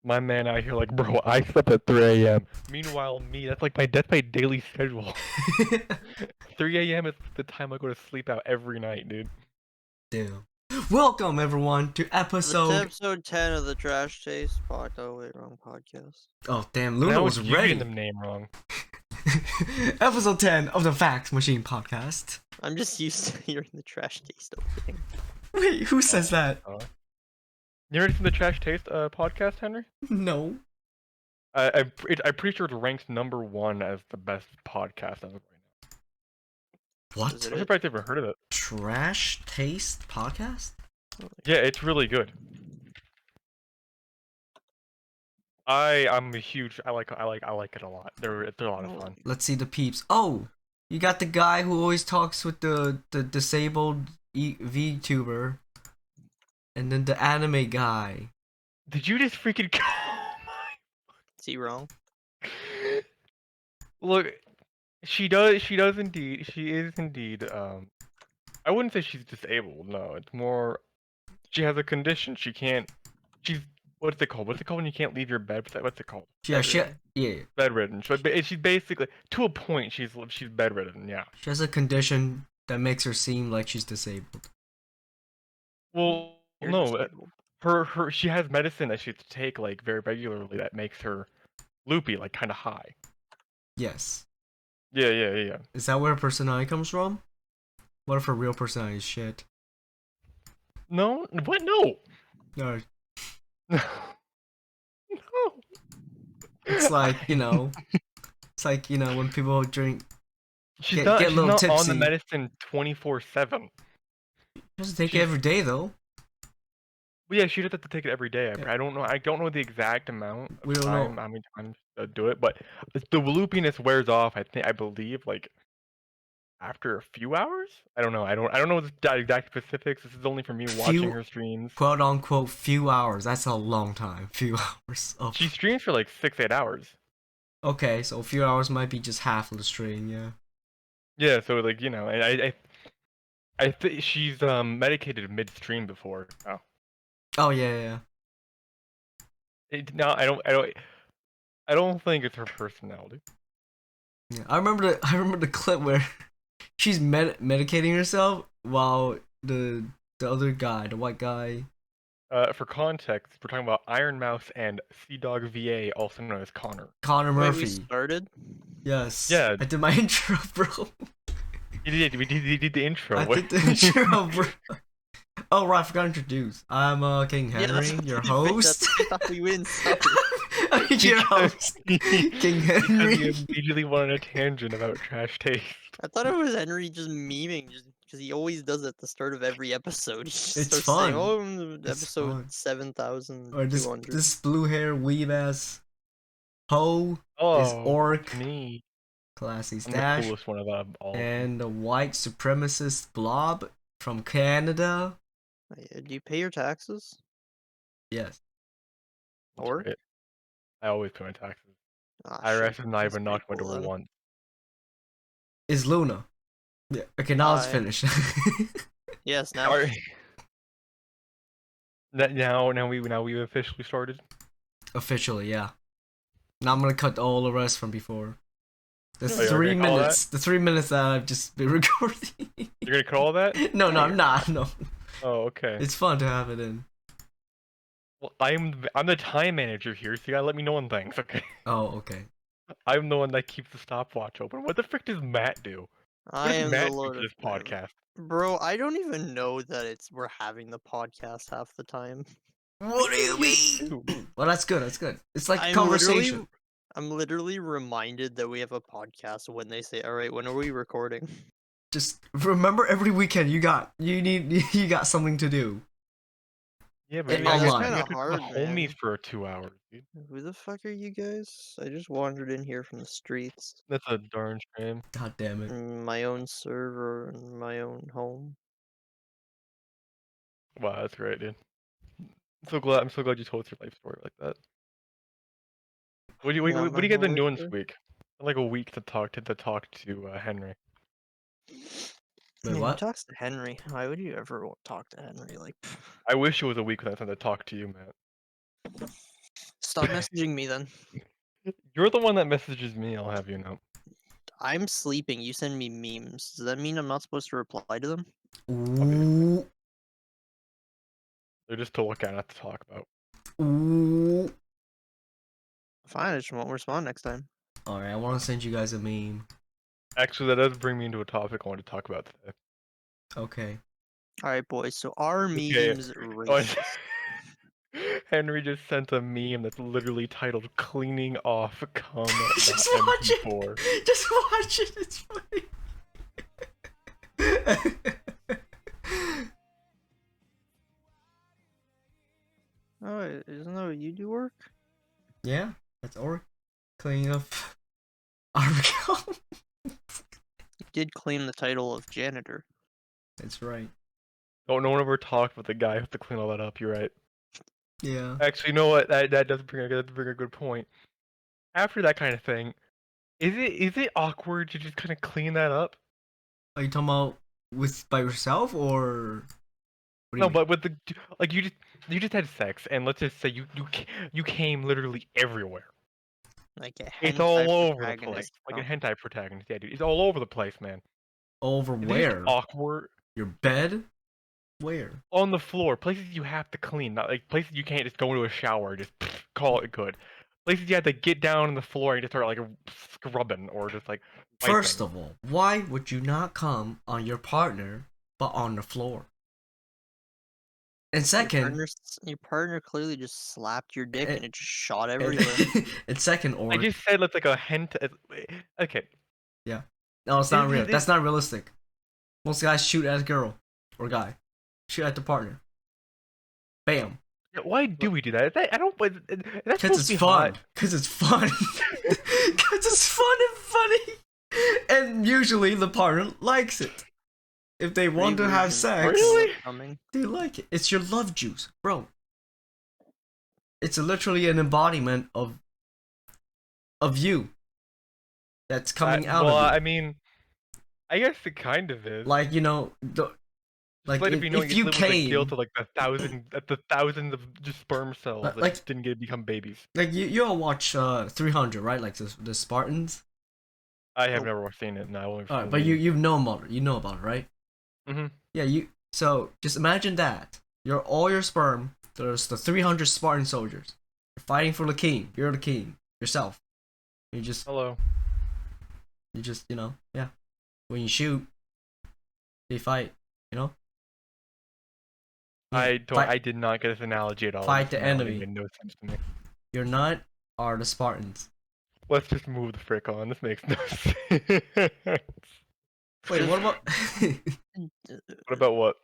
My man out here like, bro, I slept at 3 a.m. Meanwhile, me, that's my daily schedule. 3 a.m. is the time I go to sleep out every night, dude. Damn. Welcome everyone to It's episode. episode 10 of the Trash Taste podcast. Oh, wait, wrong podcast. Oh damn, Luna Now was it's you getting ready. the name wrong. Episode 10 of the Fact Machine podcast. I'm just used to hearing the Trash Taste opening. Wait, who says that? You ready for the Trash Taste podcast, Henry? No. I'm pretty sure it's ranked number 1 as the best podcast as of right now. What? Is I'm it? surprised you've ever heard of it. Trash Taste podcast? Yeah, it's really good. I'm a huge. I like it a lot. They're a lot of fun. Let's see the peeps. Oh, you got the guy who always talks with the disabled VTuber, and then the anime guy. Did you just freaking? Is he wrong? Look, she does indeed. She is indeed. I wouldn't say she's disabled. No, it's more. She has a condition. She can't. She's what's it called? What's it called when you can't leave your bed? What's it called? Yeah, yeah. Bedridden. She's basically to a point. She's bedridden. Yeah. She has a condition that makes her seem like she's disabled. Well, You're no. disabled. She has medicine that she has to take like very regularly that makes her loopy, like kind of high. Yes. Yeah. Is that where her personality comes from? What if her real personality is shit? No, what? No. No. No. It's like, it's like, when people drink, She's get not. a She's little not on tipsy. the medicine 24/7. She doesn't take it every day though. But yeah, she does have to take it every day. I don't know. I don't know the exact amount We of don't time. know. How many times to do it, but the loopiness wears off. I believe, like after a few hours. I don't know. I don't know the exact specifics. This is only for me watching her streams. Quote unquote few hours. That's a long time. Few hours. Oh. She streams for like 6-8 hours. Okay, so a few hours might be just half of the stream, yeah. Yeah, so like I think she's medicated midstream before. Oh. Oh yeah. No, I don't think it's her personality. Yeah, I remember the clip where she's medicating herself while the other guy, the white guy. For context, we're talking about Iron Mouse and Sea Dog VA, also known as Connor. Connor Wait, Murphy. we started? Yes. Yeah. I did my intro, bro. You did the intro. I did the intro, bro. Oh right, I forgot to introduce. I'm King Henry, your host. I thought we wouldn't start. Your host, King Henry. You immediately went on a tangent about Trash Taste. I thought it was Henry just memeing, just because he always does it at the start of every episode. He just It's starts fun. saying, "Oh, It's episode fun. 7,200." Or this blue hair weave ass Ho is Orc. Me. Classy I'm stash. the coolest one of them all. And the white supremacist blob from Canada. Do you pay your taxes? Yes. That's Or? right. I always pay my taxes. Ah, IRS shit, has not that's even knocked my pretty cool door then. once. Is Luna. Yeah. Okay, now let's Hi. finish. Yes, now. Alright. Now we've officially started. Officially, yeah. Now I'm gonna cut all the rest from before. That's Oh, you're 3 gonna call minutes. The 3 minutes that I've just been recording. You're gonna call that? No, I'm not. No. Oh, okay. It's fun to have it in. Well, I'm the time manager here, so you gotta let me know on things, okay? Oh, okay. I'm the one that keeps the stopwatch open. What the frick does Matt do? What I does am Matt the do Lord for of this Time. podcast? Bro, I don't even know that we're having the podcast half the time. What do you mean? Well, that's good. That's good. It's like a I'm conversation. I'm literally reminded that we have a podcast when they say, "All right, when are we recording?" Just remember, every weekend you got something to do. Yeah, but It- I online. got Kinda to hard, homies man. for 2 hours, dude. Who the fuck are you guys? I just wandered in here from the streets. That's a darn shame. God damn it. In my own server in my own home. Wow, that's great, dude. I'm so glad you told us your life story like that. What do you guys been doing this week? Like a week to talk to Henry. Wait, Who what? talks to Henry? Why would you ever talk to Henry? Like, I wish it was a week without time to talk to you, man. stop messaging me then. You're the one that messages me, I'll have you know. I'm sleeping. You send me memes. Does that mean I'm not supposed to reply to them? Ooh. They're just to look at, not to talk about. Ooh. Fine, I just won't respond next time. Alright, I want to send you guys a meme. Actually, that does bring me into a topic I want to talk about today. Okay. All right, boys. So are Okay. memes Oh, racist? Henry just sent a meme that's literally titled "Cleaning Off Cum Just Not watch it. MP4." Just watch it. It's funny. Oh, isn't that what you do work? Yeah, that's Orc. Cleaning up Arbico. You did claim the title of janitor. That's right. Oh, no one ever talked with the guy who has to clean all that up. You're right. Yeah. Actually, you know what? That does bring a good point. After that kind of thing, is it awkward to just kind of clean that up? Are you talking about by yourself or? What do you No, mean? but with the like you just had sex, and let's just say you came literally everywhere. Like a It's hentai all over the place, protagonist, like huh? a hentai protagonist. Yeah, dude, it's all over the place, man. Over Is it just where? awkward? Your bed? Where? On the floor, places you have to clean, not like places you can't just go into a shower, just call it good. Places you have to get down on the floor and just start like scrubbing or just like First wiping. of all, why would you not come on your partner but on the floor? And second, Your partner clearly just slapped your dick Eh, and it just shot and, everywhere. and second, I Orc. just said it's like a hentai. Okay, Yeah. No, it's not Is real. it- That's not realistic. Most guys shoot at a girl or guy. Shoot at the partner. Bam. why do we do that? I don't. That's Because supposed it's to be fun. hot. Because it's fun. Because it's fun and funny. And usually the partner likes it. If they want to have sex, Really? they like it. It's your love juice, bro. It's literally an embodiment of you that's coming out Well, of you. I mean, I guess it kind of is. Like, you know, like Let it be known if you you live with the guilt came, of like the thousands of just sperm cells that like just didn't get to become babies. like you all watch 300, right? Like the Spartans. I have Nope. never seen it. No, I only. All right, but you know about it. You know about it, right? Mhm. Yeah, so just imagine that. All your sperm, there's the 300 Spartan soldiers. You're fighting for the king. You're the king yourself. You just Hello. you know, yeah. When you shoot, they fight, you know? Yeah, I don't. fight- I did not get this analogy at all. fight This the analogy enemy. made no sense to me. Your nut are the Spartans. Let's just move the frick on. This makes no sense. Wait, what about What about what?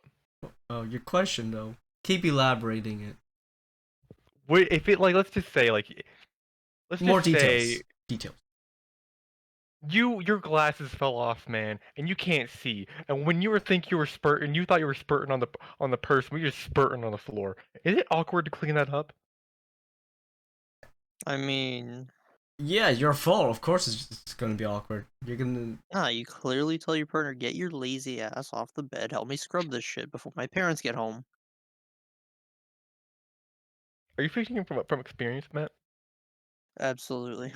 Oh, your question though. Keep elaborating it. Wait, if it like, let's just say like, let's More just details. say Details. your glasses fell off, man, and you can't see. And when you thought you were spurting on the person, you're just spurting on the floor. Is it awkward to clean that up? I mean, Yeah, your fault. Of course it's gonna be awkward. You're gonna nah, you clearly tell your partner, get your lazy ass off the bed, help me scrub this shit before my parents get home. Are you speaking from experience, Matt? Absolutely.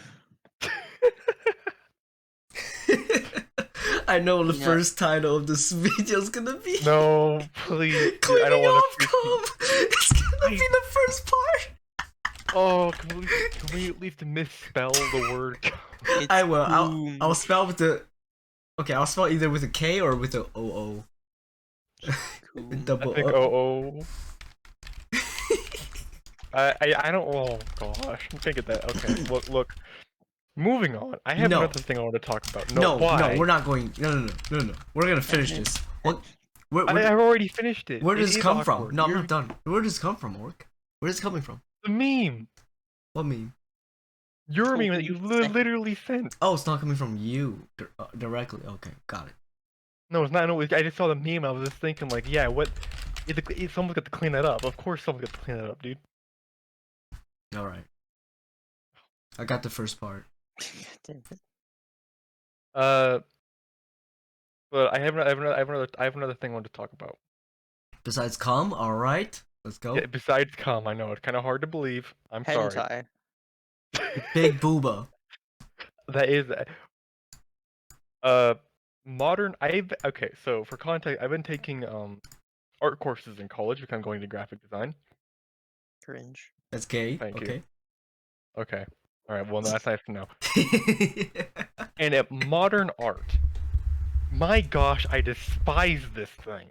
I know the Yeah. first title of this video is gonna be No, please. dude, Cleaning I don't want off to. cum. It's gonna be the first part. Oh, can we at least misspell the word? It's I will. coom. I'll spell with the. Okay, I'll spell either with a K or with a O. Coom. Double I think O. I don't. Oh gosh, I'm gonna get that. Okay, look. Moving on. I have No. another thing I want to talk about. No, why? we're not going. No. We're gonna finish this. What? I've already finished it. Where does It this is come from? awkward. No, I'm You're- not done. Where does this come from, Orc? Where does it coming from? The meme. What meme? Your meme that you Totally sent. literally sent. Oh, it's not coming from you directly. Okay, got it. No, it's not. No, I just saw the meme. I was just thinking, like, yeah, what? Someone's got to clean that up. Of course, someone's got to clean that up, dude. All right. I got the first part. Damn it. But I have another thing I want to talk about. Besides cum, all right. Let's go. Yeah, besides cum, I know it's kind of hard to believe. I'm sorry. Hentai. Big booba. That is modern. Okay. So for context, I've been taking art courses in college because I'm going to graphic design. Cringe. That's gay. Thank you. Okay. Okay. All right. Well, that's nice to know. And at modern art, my gosh, I despise this thing.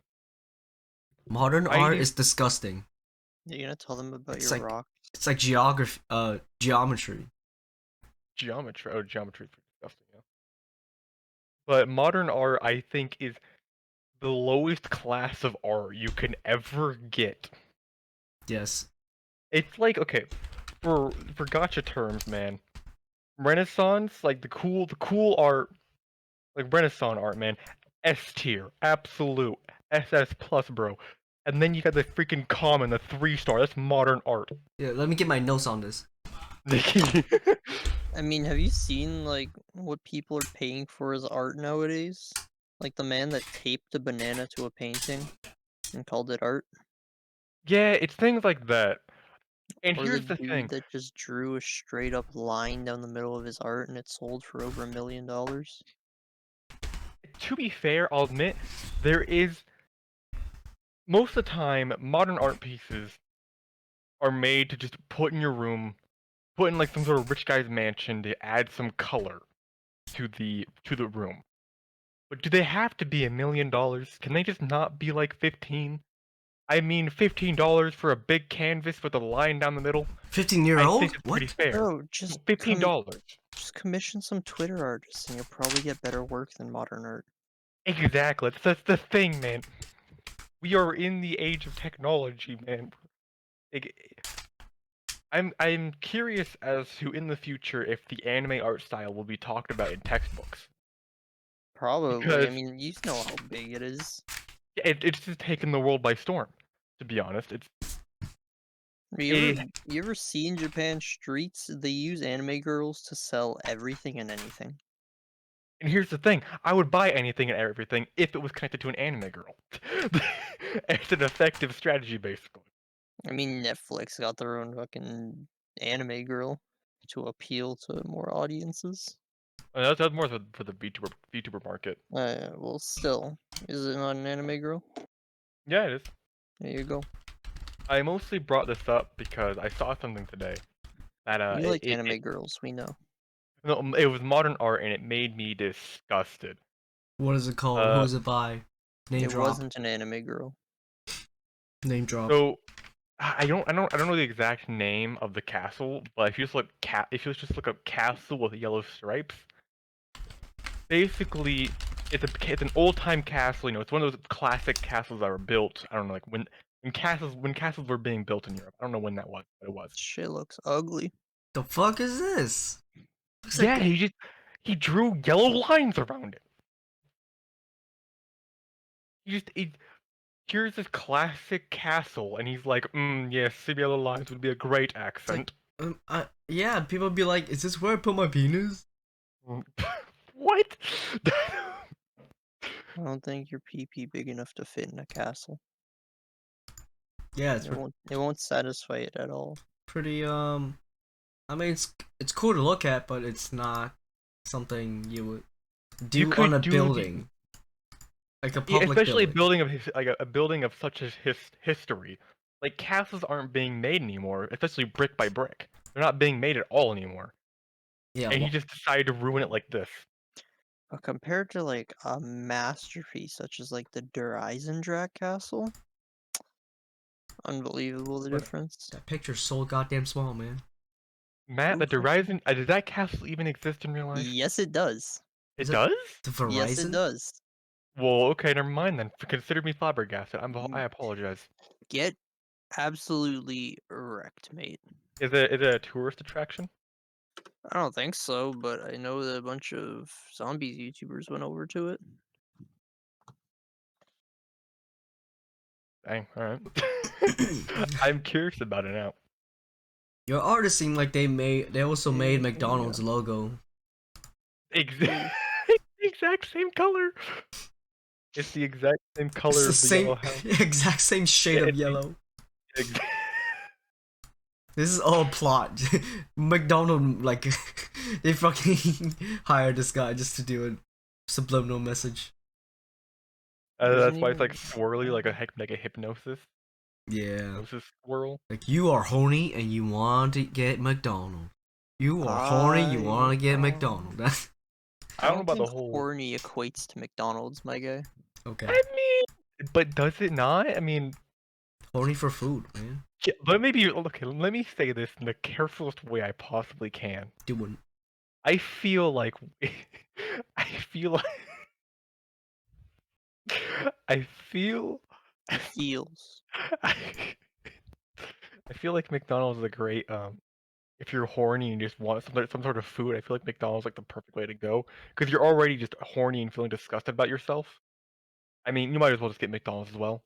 Modern I art need- is disgusting. You're gonna tell them about It's your like- rock. It's like geometry. Geometry. Oh, geometry is disgusting. Yeah. But modern art, I think, is the lowest class of art you can ever get. Yes. It's like, okay, for gotcha terms, man. Renaissance, like the cool art, like Renaissance art, man. S tier, absolute, SS plus, bro. And then you got the freaking common, the 3-star. That's modern art. Yeah. Let me get my notes on this. I mean, have you seen like what people are paying for as art nowadays? Like the man that taped a banana to a painting and called it art, Yeah, it's things like that. And or here's the the dude thing. that just drew a straight up line down the middle of his art and it sold for over $1 million. To be fair, I'll admit, there is most of the time modern art pieces are made to just put in your room, put in like some sort of rich guy's mansion to add some color to the room. But do they have to be $1 million? Can they just not be like 15? I mean, $15 for a big canvas with a line down the middle. 15-year-old? I think it's What? pretty fair. Bro, just $15. just commission some Twitter artists and you'll probably get better work than modern art. Exactly. That's the thing, man. We are in the age of technology, man. I'm curious as to in the future if the anime art style will be talked about in textbooks. Probably. I Because- mean, you know how big it is. It's just taken the world by storm. To be honest, it's You ever see in Japan streets, they use anime girls to sell everything and anything. and here's the thing: I would buy anything and everything if it was connected to an anime girl. It's an effective strategy, basically. I mean, Netflix got their own fucking anime girl to appeal to more audiences. And that's more for the VTuber market. Well, still, is it not an anime girl? Yeah, it is. There you go. I mostly brought this up because I saw something today that You like anime girls, we know. no, it was modern art and it made me disgusted. What is it called? Uh, Who is it by? Name It drop. wasn't an anime girl. Name drop. So I don't know the exact name of the castle, but if you just look up castle with yellow stripes, basically it's an old time castle. You know, it's one of those classic castles that were built. I don't know, like when castles were being built in Europe. I don't know when that was, but it was. Shit looks ugly. The fuck is this? Looks Yeah, like he drew yellow lines around it. Here's this classic castle, and he's like, yes, yellow lines would be a great accent. yeah, people be like, is this where I put my penis? What? I don't think your PP big enough to fit in a castle. Yeah, it's It won't satisfy it at all. pretty I mean it's cool to look at, but it's not something you would do could on a do building. Like a Yeah, public especially building. a building of such a history. Like castles aren't being made anymore, especially brick by brick. They're not being made at all anymore. Yeah, And he just decided to ruin it like this. But compared to like a masterpiece such as like the Der Eisendrache castle, unbelievable the What- difference. that picture's so goddamn small, man. Matt, the Oof. Horizon, does that castle even exist in real life? Yes, it does. It Is it- does? The Verizon. Yes, it does. Well, okay, never mind then. Consider me flabbergasted. Mm. I apologize. Get absolutely wrecked, mate. Is it a tourist attraction? I don't think so, but I know that a bunch of zombies YouTubers went over to it. Dang, alright. I'm curious about it now. Your artists seem like they also made McDonald's logo. Exact same color. It's the exact same color It's the of the same yellow house. exact same shade Yeah, of it's- yellow. Ex- This is all plot. McDonald, like, they fucking hired this guy just to do a subliminal message. Doesn't That's why it's like even- swirly, like a hypnosis Yeah. swirl. Like, you are horny and you want to get McDonald. You are horny, you want to get McDonald. That's I don't know about the think whole. horny equates to McDonald's, my guy. okay. I mean, but does it not? I mean, Horny for food, man. yeah, but maybe okay. Let me say this in the carefulest way I possibly can. Doing. I feel like I feel like I feel Feels. I feel like McDonald's is a great if you're horny and you just want some sort of food, I feel like McDonald's is like the perfect way to go because you're already just horny and feeling disgusted about yourself. I mean, you might as well just get McDonald's as well.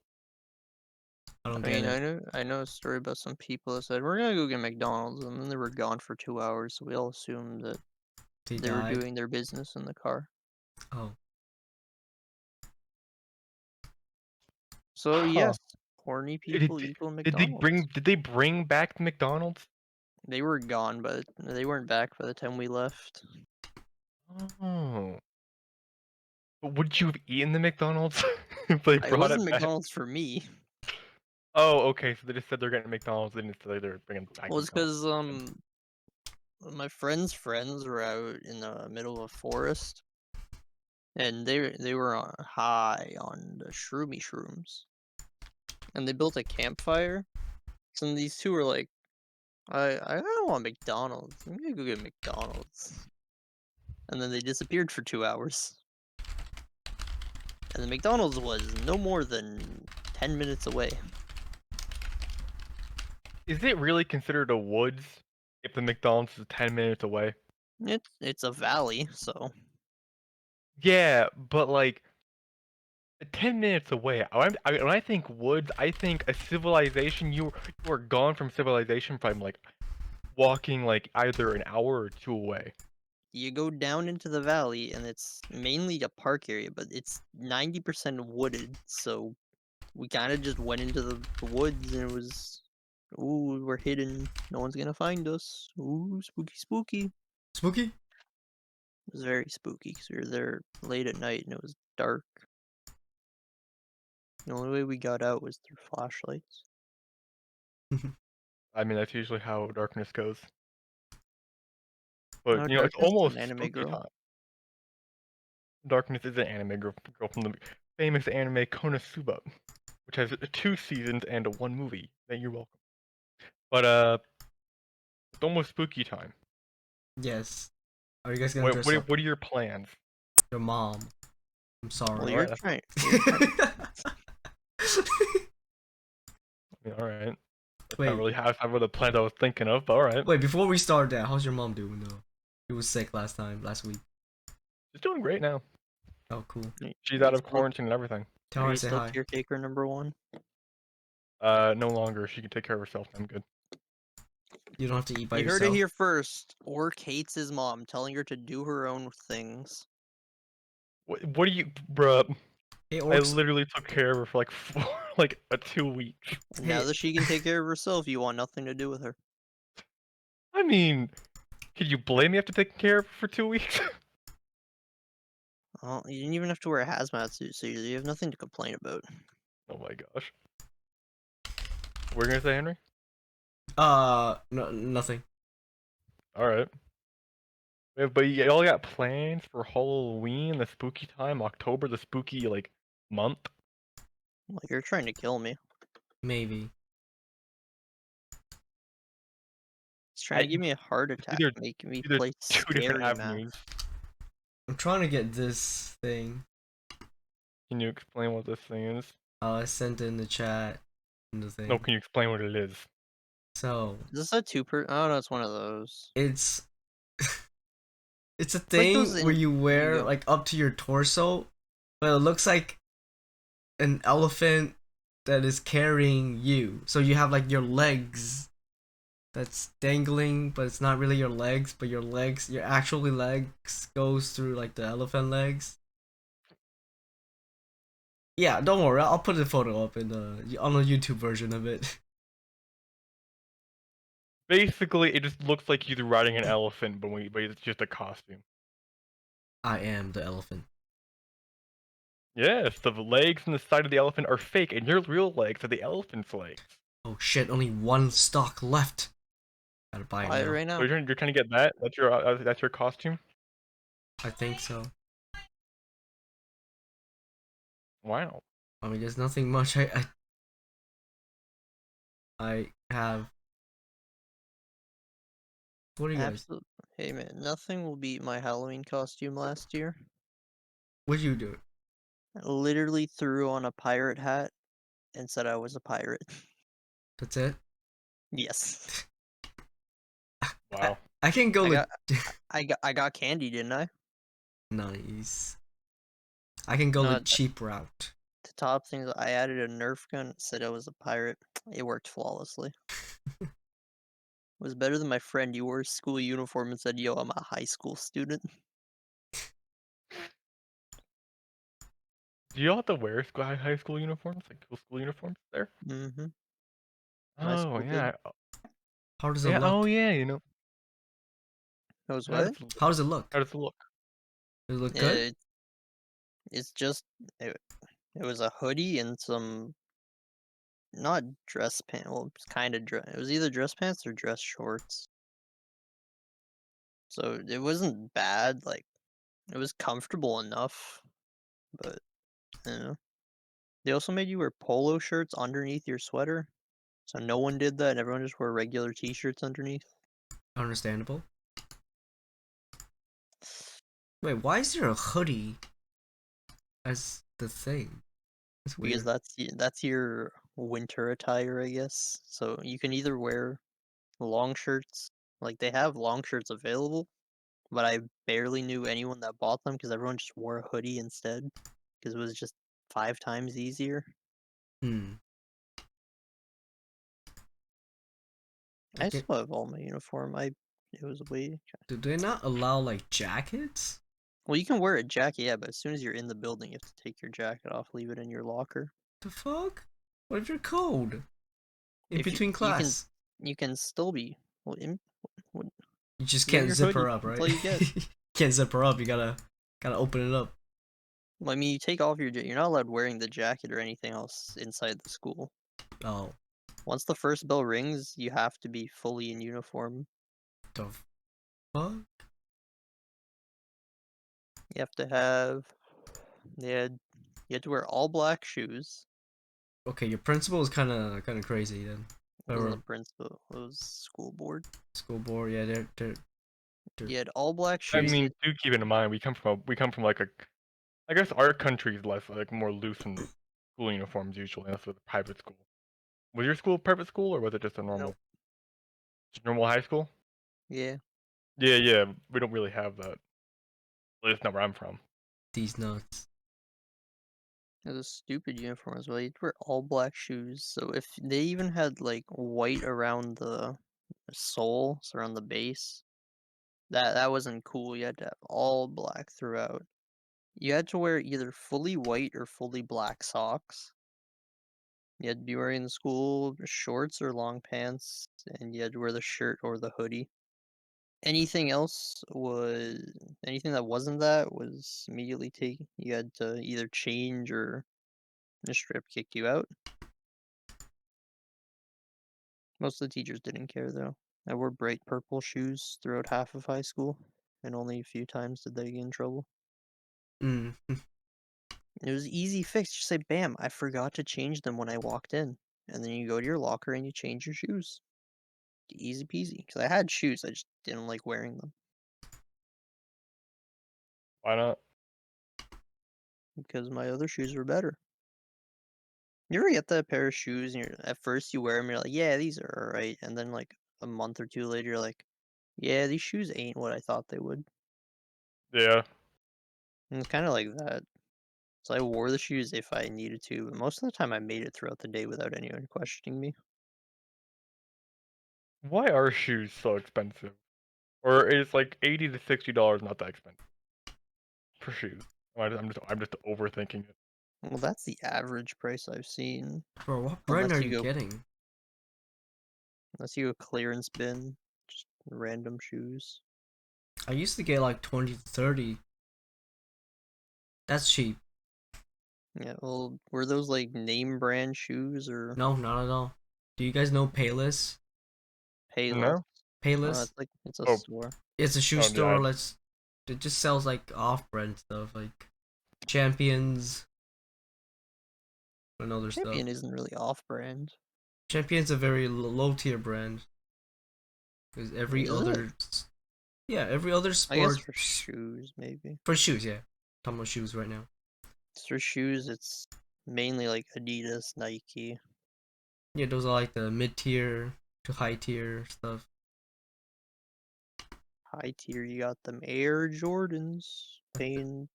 I don't I get mean, it. I know a story about some people that said we're gonna go get McDonald's, and then they were gone for 2 hours. So we all assumed that They they were died. doing their business in the car. Oh. So Huh. yes, horny people equal McDonald's. Did they bring back the McDonald's? They were gone, but they weren't back by the time we left. Oh. But would you have eaten the McDonald's if they It brought wasn't it back? McDonald's for me. Oh, okay. So they just said they're getting McDonald's. They didn't say they're bringing back Well, it's McDonald's. because my friends' friends were out in the middle of a forest, and they were high on the shrooms, and they built a campfire. So these two were like, I don't want McDonald's. I'm gonna go get McDonald's. And then they disappeared for 2 hours. And the McDonald's was no more than 10 minutes away. Is it really considered a woods if the McDonald's is 10 minutes away? It's a valley, so Yeah, but like 10 minutes away. When I think woods, I think a civilization. You are gone from civilization from like walking like either an hour or two away. you go down into the valley, and it's mainly a park area, but it's 90% wooded. So we kind of just went into the woods, and it was, ooh, we're hidden. No one's gonna find us. Ooh, spooky, spooky. Spooky? It was very spooky because we were there late at night and it was dark. The only way we got out was through flashlights. I mean, that's usually how darkness goes. But No, you know, it's Darkness is almost an anime spooky girl. time. Darkness is an anime girl from the famous anime Konosuba, which has 2 seasons and 1 movie. Then you're welcome. But it's almost spooky time. Yes. Are you guys gonna dress up? What are your plans? Your mom. I'm sorry. Well, Alright, you're trying. I mean, all right. That's Wait. not really half of the plans I was thinking of, but all right. Wait, before we start that, how's your mom doing though? She was sick last week. She's doing great now. Oh, cool. She's out of quarantine and everything. Tell Are her I you say still hi. caretaker number 1? No longer. She can take care of herself. I'm good. You don't have to eat by You yourself. heard it here first. Orc hates his mom, telling her to do her own things. What do you, bruh? Hey, I orcs. literally took care of her for like 2 weeks. Now Hey. that she can take care of herself, you want nothing to do with her. I mean, could you blame me after taking care of her for 2 weeks? Well, you didn't even have to wear a hazmat suit, so you have nothing to complain about. Oh my gosh. What are you gonna say, Henry? No, nothing. All right. Yeah, but y'all got plans for Halloween, the spooky time, October, the spooky like month? Like, you're trying to kill me. Maybe. He's trying to give me a heart attack, either- making me Either play 2 different scary avenues. maps. I'm trying to get this thing. Can you explain what this thing is? I sent it in the chat. In the thing. No, can you explain what it is? So Is this a Oh no, it's one of those. it's it's a like thing those where in- you wear go. like up to your torso, but it looks like an elephant that is carrying you. So you have like your legs that's dangling, but it's not really your legs, but your actually legs goes through like the elephant legs. Yeah, don't worry, I'll put the photo up on the YouTube version of it. Basically, it just looks like he's riding an elephant, but it's just a costume. I am the elephant. Yes, the legs and the side of the elephant are fake, and your real legs are the elephant's legs. Oh shit, only one stock left. Gotta buy it Buy it now. right So now. you're trying to get that? That's your costume? I think so. Wow. I mean, there's nothing much I have. What do you guys? Absolutely. Hey man, nothing will beat my Halloween costume last year. What you do? I literally threw on a pirate hat and said I was a pirate. That's it. Yes. I, Wow. I can go I like got I got candy, didn't I? nice. I can go the No, cheap route. to top things, I added a Nerf gun, said I was a pirate. It worked flawlessly. It was better than my friend. You wore a school uniform and said, "Yo, I'm a high school student." Do you all have to wear high school uniforms, like cool school uniforms there? Mm-hmm. My Oh school did. yeah, How does it yeah. look? Oh yeah, Knows how does what? it, How does it look? how does it look? Does it look good? It, it's just it was a hoodie and some not dress pants. Well, it's kind of dress. It was either dress pants or dress shorts. So it wasn't bad. Like it was comfortable enough, but you know. They also made you wear polo shirts underneath your sweater. So no one did that. Everyone just wore regular t-shirts underneath. Understandable. Wait, why is there a hoodie as the thing? It's Because weird. that's your winter attire, I guess. So you can either wear long shirts, like they have long shirts available, but I barely knew anyone that bought them because everyone just wore a hoodie instead because it was just 5 times easier. Hmm. I Okay. still have all my uniform. It was way. Do they not allow like jackets? Well, you can wear a jacket, yeah, but as soon as you're in the building, you have to take your jacket off, leave it in your locker. The fuck? What if you're cold? In If you between you can class? you can still be well, what- You just wear can't your zip her hoodie up, right? until you get. Can't zip her up, you gotta open it up. Well, I mean, you take off your you're not allowed wearing the jacket or anything else inside the school. Oh, Once the first bell rings, you have to be fully in uniform. the fuck? You have to have they had you had to wear all black shoes. Okay, your principal is kinda crazy then. It wasn't the Or principal, it was school board. school board, yeah, they're You had all black I shoes. mean, do keep in mind we come from like a. I guess our country is less like more loose in school uniforms usually, unless it's a private school. Was your school a private school or was it just a Nope. normal high school? Yeah. Yeah, yeah. We don't really have that. At least not where I'm from. these nuts. It was a stupid uniform as well. You had to wear all black shoes. So if they even had like white around the sole, so around the base, that wasn't cool. You had to have all black throughout. You had to wear either fully white or fully black socks. You had to be wearing the school shorts or long pants, and you had to wear the shirt or the hoodie. Anything else was anything that wasn't that was immediately taken. You had to either change or just straight up kick you out. Most of the teachers didn't care though. I wore bright purple shoes throughout half of high school, and only a few times did they get in trouble. Mm. It was easy fix. Just say, "Bam! I forgot to change them when I walked in," and then you go to your locker and you change your shoes. Easy peasy. Because I had shoes, I just didn't like wearing them Why not? because my other shoes were better. You ever get that pair of shoes and at first you wear them, you're like, "Yeah, these are alright," and then like a month or two later, you're like, "Yeah, these shoes ain't what I thought they would." Yeah. And it's kind of like that. So I wore the shoes if I needed to, but most of the time I made it throughout the day without anyone questioning me. Why are shoes so expensive? Or is like $80 to $60 not that expensive for shoes? I'm just overthinking it. Well, that's the average price I've seen, Bro, what brand unless are you you go. getting? I see a clearance bin, just random shoes. I used to get like 20 to 30. That's cheap. Yeah, well, were those like name brand shoes or No, not at all. Do you guys know Payless? Payless? No. Payless? It's a Oh. store. It's a shoe Oh, store. yeah. It just sells like off-brand stuff, like Champions and other Champion stuff. isn't really off-brand. Champion's a very low-tier brand. Because every Is it? other, yeah, every other I guess sport for shoes, maybe. for shoes, yeah. Talking about shoes right now. For shoes, it's mainly like Adidas, Nike. Yeah, those are like the mid-tier to high-tier stuff. High tier, you got them Air Jordans, paying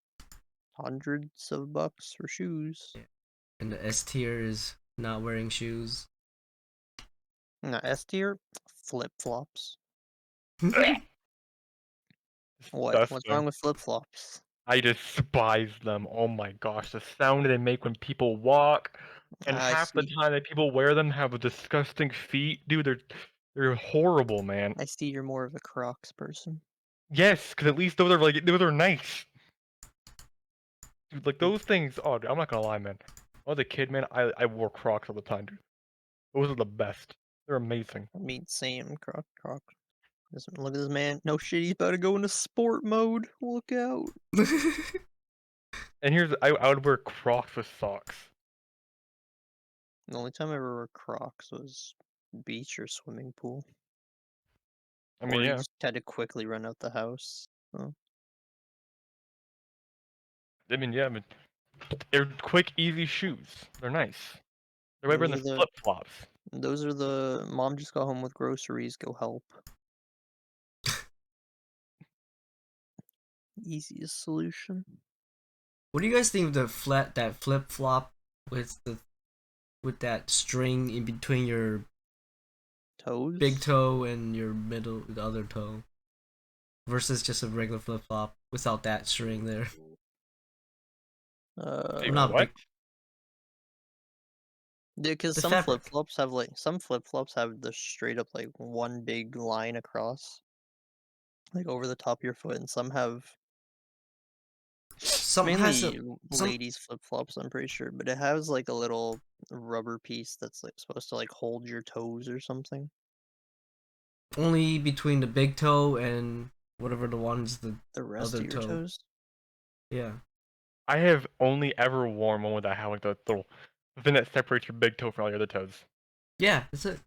hundreds of bucks for shoes. Yeah. And the S tier is not wearing shoes. No, S tier, flip flops. What? What's Disgusting. wrong with flip flops? I despise them. Oh my gosh, the sound they make when people walk, and I half the see. time that people wear them have a disgusting feet. Dude, they're horrible, man. I see you're more of a Crocs person. Yes, because at least those are nice. Dude, like those things. Oh, dude, I'm not gonna lie, man. When I was a kid, man, I wore Crocs all the time, dude. Those are the best. They're amazing. I mean, same Croc. Look at this man. No shit, he's about to go into sport mode. Look out. And I would wear Crocs with socks. The only time I ever wore Crocs was beach or swimming pool. I mean, Or you yeah. just had to quickly run out the house. So. I mean, yeah. I mean, they're quick, easy shoes. They're nice. They're way better Those than are the flip flops. Those are the mom just got home with groceries, go help. Easiest solution. What do you guys think of that flip flop with that string in between your Toes? big toe and your the other toe, versus just a regular flip flop without that string there? Wait, I'm not a what? big. Yeah, because The some fabric. flip flops have the straight up like one big line across, like over the top of your foot, and some have Some has a mainly some ladies flip flops. I'm pretty sure, but it has like a little rubber piece that's like supposed to like hold your toes or something. only between the big toe and whatever the one's the The rest other of your toe. toes. Yeah. I have only ever worn one that had like the little thing that separates your big toe from all your other toes. Yeah, that's it.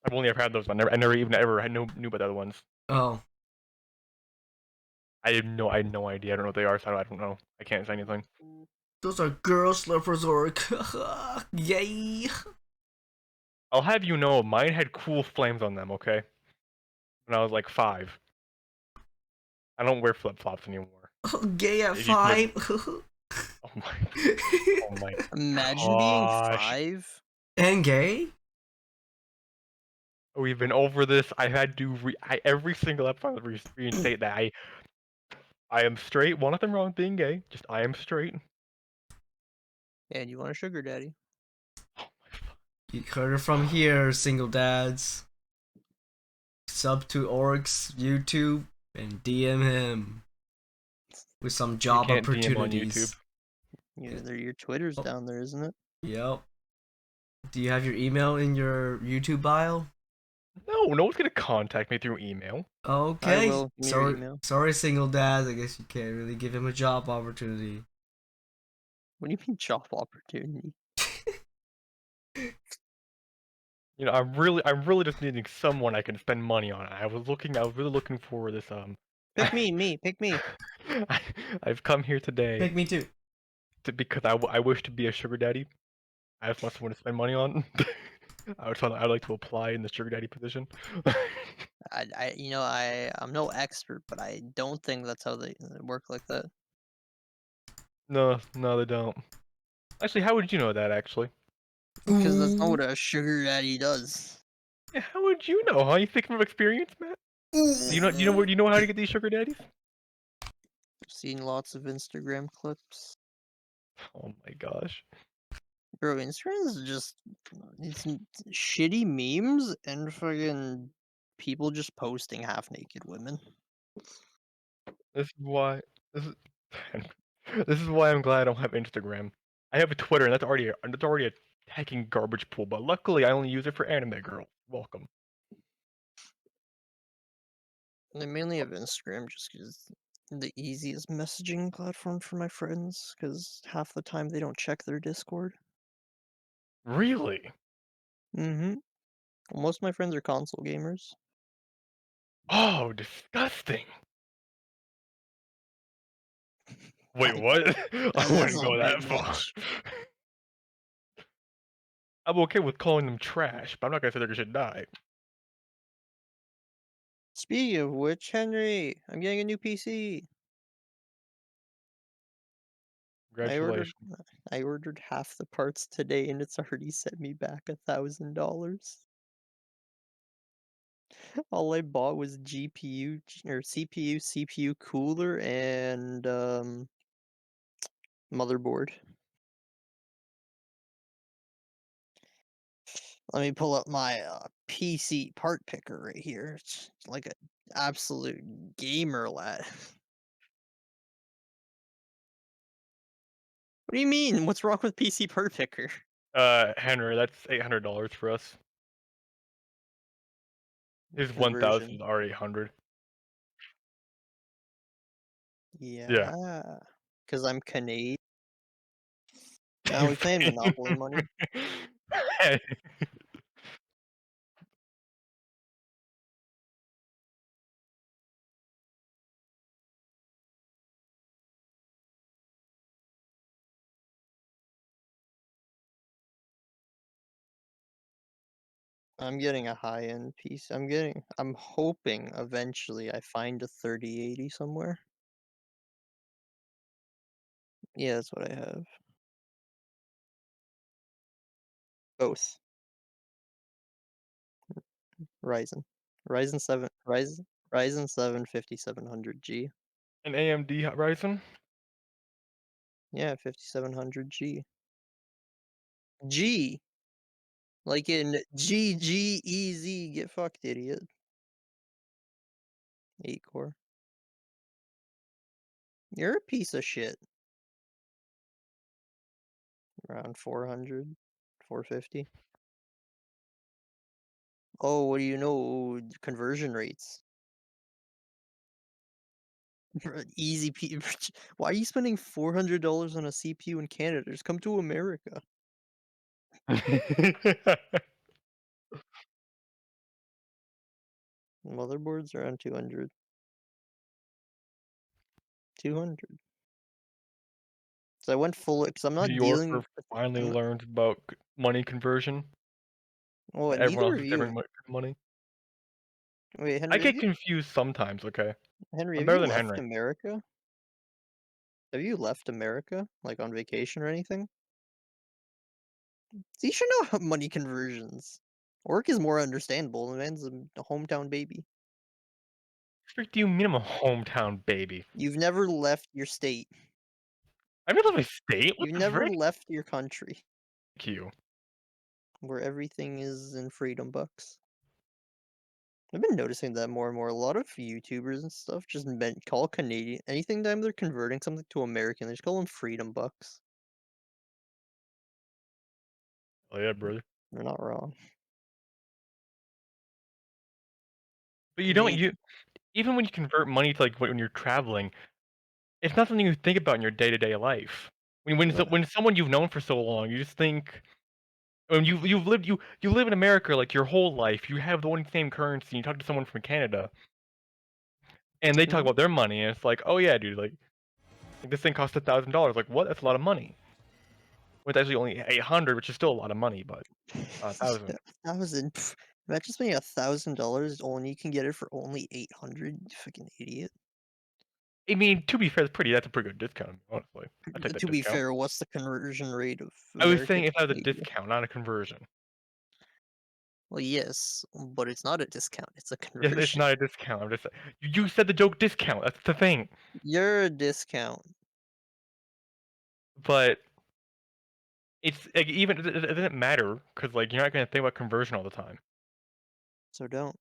I've only ever had those. I never even ever had knew about the other ones. Oh. I had no idea. I don't know what they are, so I don't know. I can't say anything. Those are girl slippers, or yay. I'll have you know, mine had cool flames on them. Okay, when I was like 5. I don't wear flip flops anymore. Gay at If you could- 5. Oh my! Oh my! Imagine being Gosh. 5. And gay? We've been over this. I had to every single episode reinstate that I am straight. Want nothing wrong with being gay. Just I am straight. And you want a sugar daddy? Oh my fuck. You heard it from here, single dads. Sub to Oryx YouTube and DM him with some job can't DM on opportunities. Your Twitter's Oh. down there, isn't it? Yep. Do you have your email in your YouTube bio? No one's gonna contact me through email. Okay. will. Give me your Sorry, email. sorry, single dads. I guess you can't really give him a job opportunity. What do you mean job opportunity? You know, I'm really just needing someone I can spend money on. I was really looking for this Pick me, pick me. I've come here today Pick me too. because I wish to be a sugar daddy. I just want someone to spend money on. I'd like to apply in the sugar daddy position. I'm no expert, but I don't think that's how they work like that. No, they don't. Actually, how would you know that? Actually, Because that's not what a sugar daddy does. yeah, how would you know? Huh? You think from experience, Matt? Do you know how to get these sugar daddies? I've seen lots of Instagram clips. Oh my gosh. Bro, Instagram is just it's shitty memes and fucking people just posting half naked women. This is why this is this is why I'm glad I don't have Instagram. I have a Twitter, and that's already a hacking garbage pool. But luckily, I only use it for anime girls. Welcome. I mainly have Instagram just because the easiest messaging platform for my friends. Because half the time they don't check their Discord. Really? Mm-hmm. Most of my friends are console gamers. Oh, disgusting. Wait, I, what? I that's wouldn't not go very that far. much. I'm okay with calling them trash, but I'm not gonna say they should die. Speaking of which, Henry, I'm getting a new PC. I ordered Congratulations. I ordered half the parts today and it's already sent me back $1,000. All I bought was GPU or CPU cooler, and motherboard. Let me pull up my PC part picker right here. It's like an absolute gamer lad. What do you mean? What's wrong with PC part picker? Henry, that's $800 for us. His 1,000 Conversion. is already 100. Yeah. Yeah, because I'm Canadian. Now we playing Monopoly money. I'm getting a high-end piece. I'm hoping eventually I find a 3080 somewhere. Yeah, that's what I have. Both. Ryzen. Ryzen 7 5700G. An AMD Ryzen? Yeah, 5700G. G! Like in GGEZ, get fucked, idiot. 8 core. You're a piece of shit. Around 400, 450. Oh, what do you know? Conversion rates. Easy P Why are you spending $400 on a CPU in Canada? Just come to America. Motherboards around 200. 200. So I went full because I'm New not Yorker dealing finally I'm not learned about money conversion. oh, neither Everyone else of is you. different money. Wait, I Henry, get confused sometimes, okay? I'm Have better you than left Henry. America? Have you left America, like, on vacation or anything? So you should know how money conversions. Work is more understandable, the man's a hometown baby. What do you mean I'm a hometown baby? You've never left your state. I mean, my state? What You've the never frick? left your country, Thank you. where everything is in freedom bucks. I've been noticing that more and more. A lot of YouTubers and stuff just call Canadian anything time they're converting something to American, they just call them freedom bucks. Oh yeah, brother. They're not wrong. But you don't Canadian. you even when you convert money to, like, when you're traveling, it's not something you think about in your day-to-day life. When someone you've known for so long, you just think when you live in America, like, your whole life, you have the one same currency, you talk to someone from Canada, and they talk Mhm. about their money, and it's like, "Oh, yeah, dude, like, this thing costs $1,000." Like, "What? That's a lot of money." Well, it's actually only 800, which is still a lot of money, but, 1,000. 1,000. Imagine spending $1,000 only you can get it for only 800. You fucking idiot. I mean, to be fair, that's a pretty good discount, honestly. I'd take that To be discount. fair, what's the conversion rate of I was American saying if to that was a Canadian? discount, not a conversion. Well, yes, but it's not a discount. It's a Yes, it's conversion. not a discount, I'm just you said the joke discount, that's the thing. You're a discount. But It's like even it doesn't matter because like you're not gonna think about conversion all the time. So don't.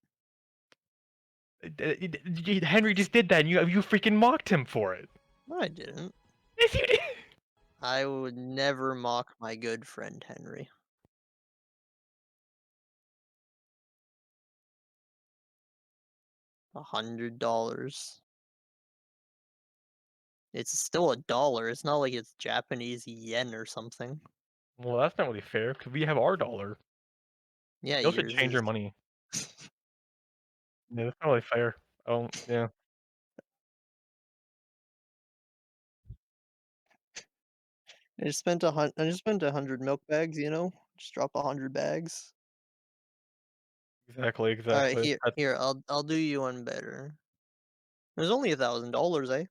Henry just did that, and you freaking mocked him for it. No, I didn't. Yes, you did. I would never mock my good friend Henry. $100. It's still a dollar. It's not like it's Japanese yen or something. Well, that's not really fair because we have our dollar. Yeah, You also yours change your is. money. Yeah, that's not really fair. Oh, yeah. I just spent 100 milk bags. Just drop 100 bags. Exactly, All right, exactly. here. I'll do you one better. It was only $1,000, eh?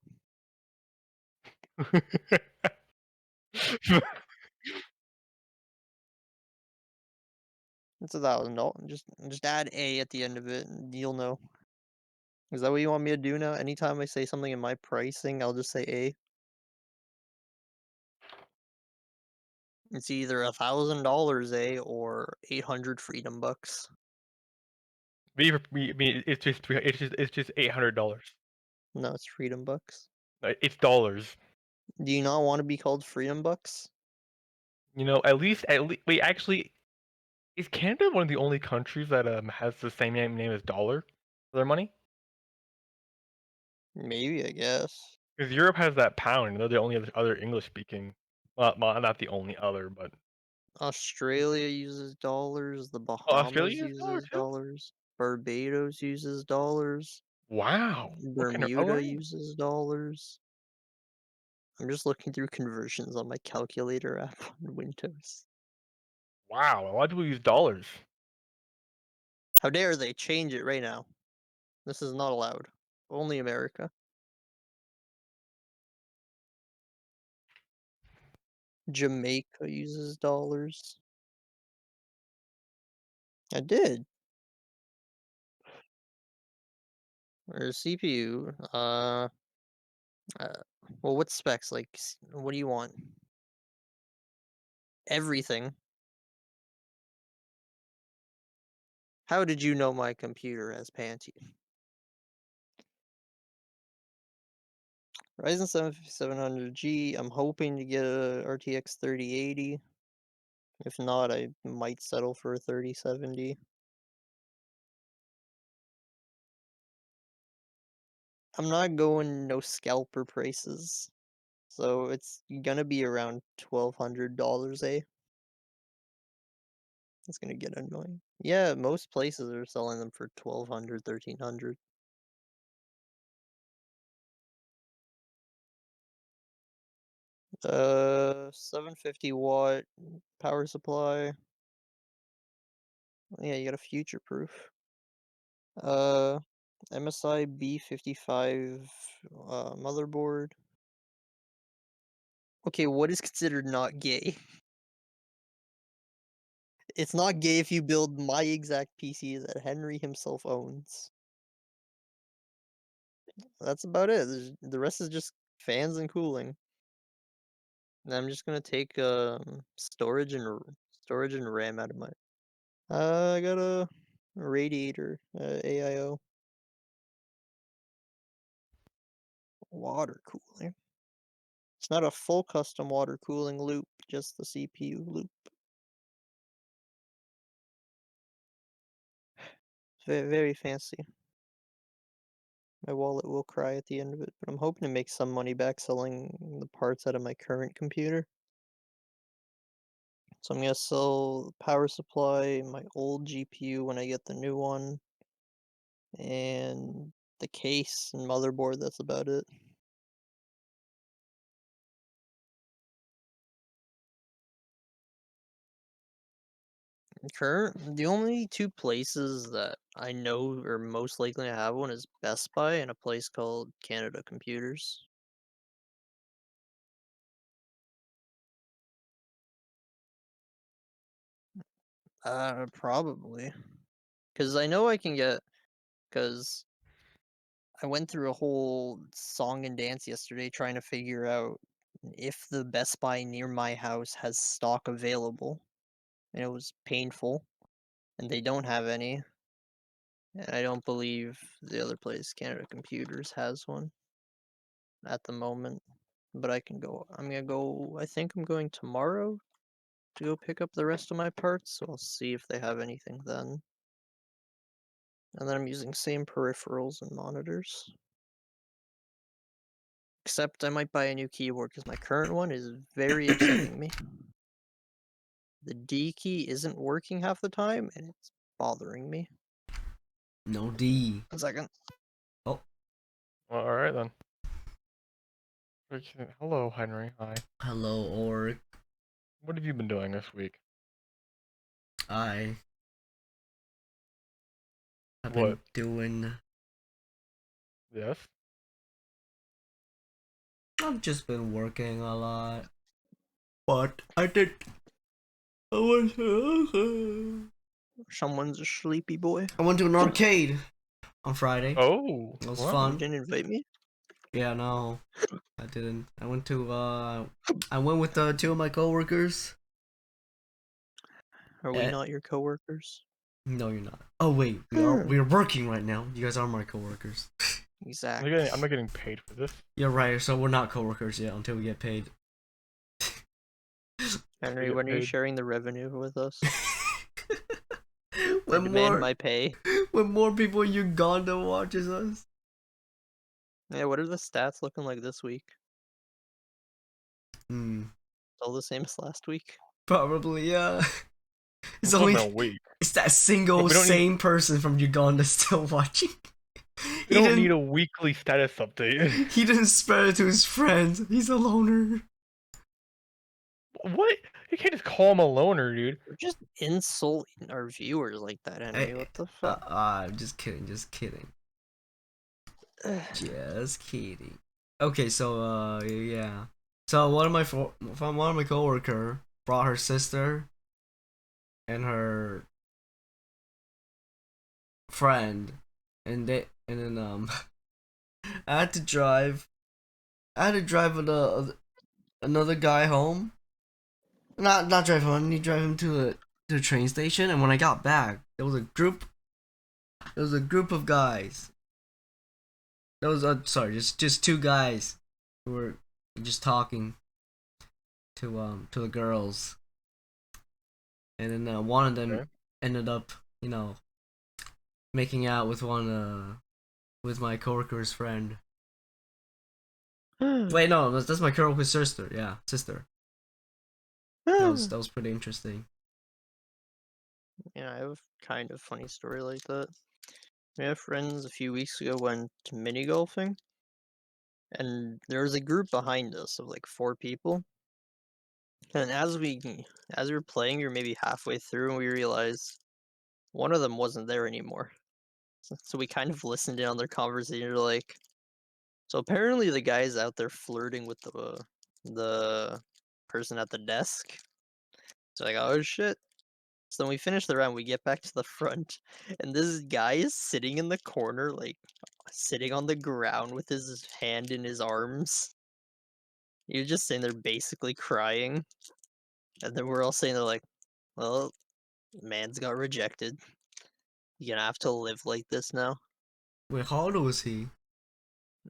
It's $1,000. Just add a at the end of it, and you'll know. Is that what you want me to do now? Anytime I say something in my pricing, I'll just say a. It's either $1,000 a or 800 freedom bucks. It's just $800. No, it's freedom bucks. It's dollars. Do you not want to be called freedom bucks? At least wait, actually, is Canada one of the only countries that has the same name as dollar for their money? Maybe, I guess. Because Europe has that pound. They're the only other English speaking. Well, not the only other, but Australia uses dollars. The oh, Bahamas Australia is dollar uses too. dollars. Barbados uses dollars. Wow. Okay. Oh Bermuda wow. uses dollars. I'm just looking through conversions on my calculator app on Windows. Wow. A lot of people use dollars. How dare they change it right now? This is not allowed. Only America. Jamaica uses dollars. I did. Or CPU. Uh, well, what specs? Like, what do you want? Everything. How did you know my computer has Pantene? Ryzen 7 5700G. I'm hoping to get a RTX 3080. If not, I might settle for a 3070. I'm not going no scalper prices. So it's gonna be around $1,200, eh? It's gonna get annoying. Yeah, most places are selling them for 1,200, 1,300. 750-watt power supply. Yeah, you got a future proof. Uh, MSI B55 motherboard. Okay, what is considered not gay? It's not gay if you build my exact PC that Henry himself owns. That's about it. The rest is just fans and cooling. And I'm just gonna take storage and RAM out of my. I got a radiator, AIO water cooling. It's not a full custom water cooling loop, just the CPU loop. Very fancy. My wallet will cry at the end of it, but I'm hoping to make some money back selling the parts out of my current computer. So I'm gonna sell the power supply, my old GPU when I get the new one, and the case and motherboard. That's about it. The only two places that I know are most likely to have one is Best Buy and a place called Canada Computers. Probably. Because I know I can get. Because I went through a whole song and dance yesterday trying to figure out if the Best Buy near my house has stock available, and it was painful, and they don't have any. And I don't believe the other place, Canada Computers, has one at the moment. But I can go. I'm gonna go. I think I'm going tomorrow to go pick up the rest of my parts. So I'll see if they have anything then. And then I'm using same peripherals and monitors. Except I might buy a new keyboard because my current one is very upsetting me. The D key isn't working half the time and it's bothering me. No D. 1 second. Oh, Well, all right then. Okay, hello, Henry. Hi. hello, Orc. What have you been doing this week? I have What? been doing. Yes. I've just been working a lot. But I did. I went to, Someone's a sleepy boy. I went to an arcade on Friday. Oh. It was wow. You fun. didn't invite me? Yeah, no, I didn't. I went to. I went with two of my coworkers. Are we Eh. not your coworkers? No, you're not. Oh wait, we are. We are working right now. You guys are my coworkers. Exactly. I'm not getting paid for this. You're right. So we're not coworkers yet until we get paid. Henry, get when are you paid. sharing the revenue with us? I when demand more my pay. when more people in Uganda watches us. Yeah, what are the stats looking like this week? Hmm. Still the same as last week? Probably yeah. It's It's only only been a week. it's that single We don't need- same person from Uganda still watching. We don't need a weekly status update. He didn't spread it to his friends. He's a loner. What? You can't just call him a loner, dude. We're just insulting our viewers like that, Henry. What the fuck? Just kidding. Just kidding. Just kidding. Okay, so yeah. So one of my coworker brought her sister and her friend, and then I had to drive. Another guy home. Not drive home. I need to drive him to the train station. And when I got back, there was a group. There was a group of guys. There was sorry, just two guys who were just talking to the girls, and then one of them Okay. ended up making out with with my coworker's friend. Wait, no, that's my coworker's sister. Yeah, sister. That was pretty interesting. Yeah, I have a kind of funny story like that. We have friends a few weeks ago went mini golfing, and there was a group behind us of like 4 people. And as we were playing, we were maybe halfway through, and we realized one of them wasn't there anymore. So we kind of listened in on their conversation. We're like, so apparently the guy's out there flirting with the person at the desk. So like, oh shit. So then we finish the round, we get back to the front, and this guy is sitting in the corner, like sitting on the ground with his hand in his arms. He was just sitting there basically crying. And then we're all saying they're like, well, man's got rejected. You're gonna have to live like this now. Wait, how old was he?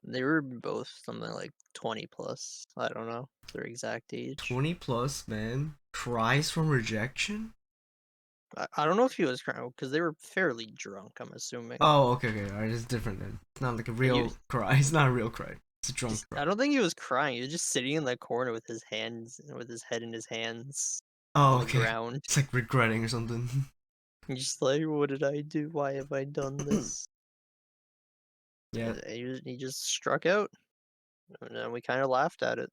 They were both something like 20 plus. I don't know their exact age. 20 plus, man. Cries from rejection? I don't know if he was crying because they were fairly drunk, I'm assuming. Oh, okay. Alright, it's different then. It's not like a real cry. It's not a real cry. It's a drunk cry. I don't think he was crying. He was just sitting in the corner with his hands, with his head in his hands Oh, on the okay. ground. It's like regretting or something. He's just like, what did I do? Why have I done this? Yeah. He just struck out. And then we kind of laughed at it.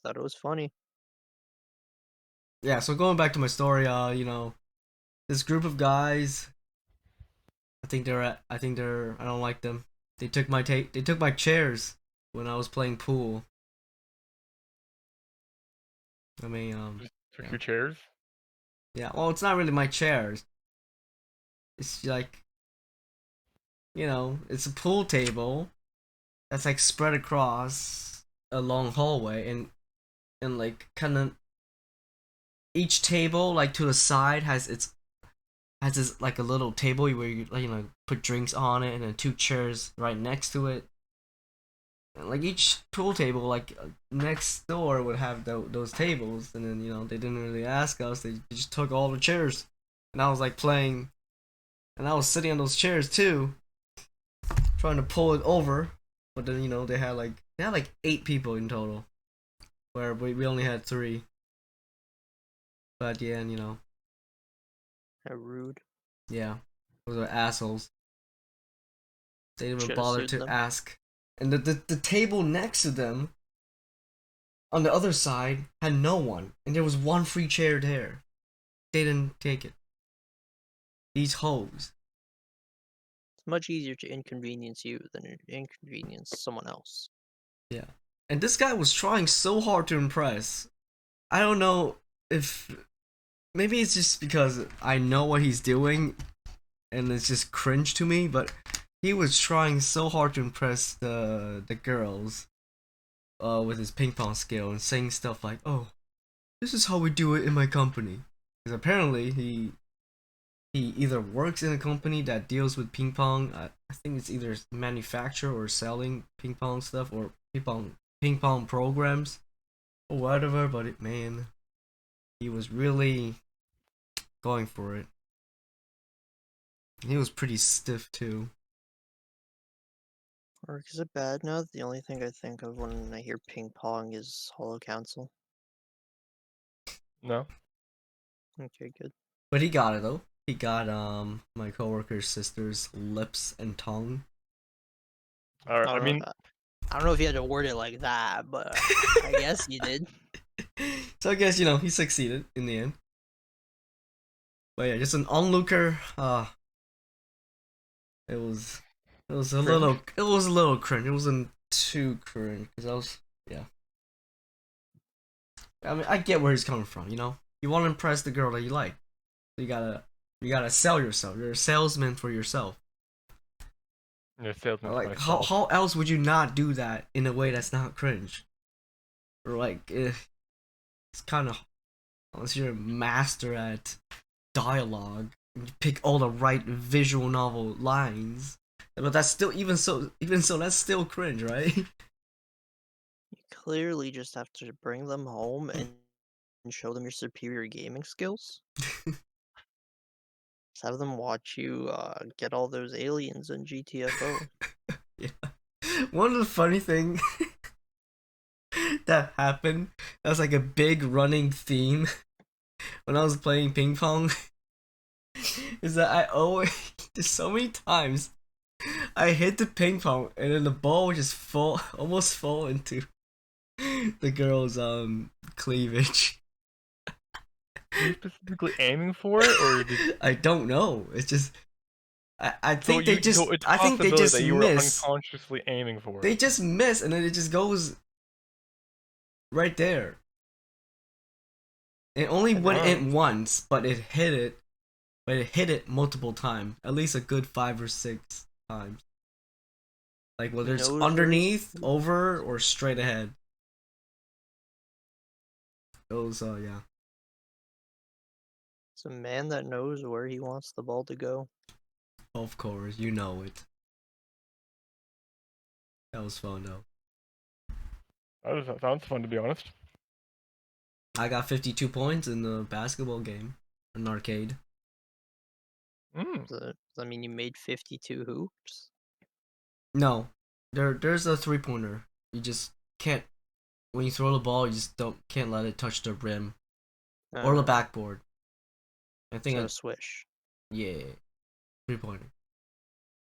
Thought it was funny. Yeah, so going back to my story, this group of guys, I don't like them. They took my chairs when I was playing pool. I mean, Took Yeah. your chairs. yeah, well, it's not really my chairs. It's like, it's a pool table that's like spread across a long hallway, and like kind of each table like to the side has this like a little table where you like, put drinks on it, and then two chairs right next to it. And like each pool table like next door would have those tables, and then they didn't really ask us. They just took all the chairs, and I was like playing, and I was sitting on those chairs too, trying to pull it over. But then they had like 8 people in total, where we only had 3. But yeah, and How rude. yeah, those are assholes. They didn't even Should've bother sued to them. ask. And the table next to them, on the other side, had no one, and there was one free chair there. They didn't take it. These hoes. It's much easier to inconvenience you than inconvenience someone else. Yeah. And this guy was trying so hard to impress. I don't know if maybe it's just because I know what he's doing and it's just cringe to me, but he was trying so hard to impress the girls with his ping pong skill and saying stuff like, "Oh, this is how we do it in my company." Because apparently he either works in a company that deals with ping pong. I think it's either manufacture or selling ping pong stuff or ping pong programs or whatever. But man, he was really going for it. He was pretty stiff too. Or is it bad now? The only thing I think of when I hear ping pong is Hollow Council. No. Okay, good. But he got it though. He got my coworker's sister's lips and tongue. Alright, I I don't mean, know, I don't know if you had to word it like that, but I guess you did. So I guess he succeeded in the end. But yeah, just an onlooker. It was a Cringe. little cringe. It wasn't too cringe because I was I mean, I get where he's coming from. You want to impress the girl that you like. So you gotta sell yourself. You're a salesman for yourself. you're a salesman for Like myself. how else would you not do that in a way that's not cringe? Or like it's kind of, unless you're a master at dialogue and you pick all the right visual novel lines. But that's still even so that's still cringe, right? You clearly just have to bring them home and show them your superior gaming skills. Just have them watch you get all those aliens in GTFO. Yeah. One of the funny thing that happened, that was like a big running theme when I was playing ping pong, is that I always just so many times I hit the ping pong and then the ball would just almost fall into the girl's cleavage. Are you specifically aiming for it, or did I don't know. It's just I so think they just so it's a I think they possibility just that you were miss. unconsciously aiming for it? They just miss and then it just goes right there. It only went Wow. in once, but it hit it. But it hit it multiple times, at least a good 5 or 6 times. Like whether it's Knows where underneath, he's- over, or straight ahead. Those yeah. It's a man that knows where he wants the ball to go. Of course, you know it. That was fun though. That sounds fun, to be honest. I got 52 points in the basketball game, an arcade. Mm. Does that mean you made 52 hoops? No, there's a 3-pointer. You just can't, when you throw the ball, you just can't let it touch the rim or the backboard. I think So swish. yeah, 3-pointer.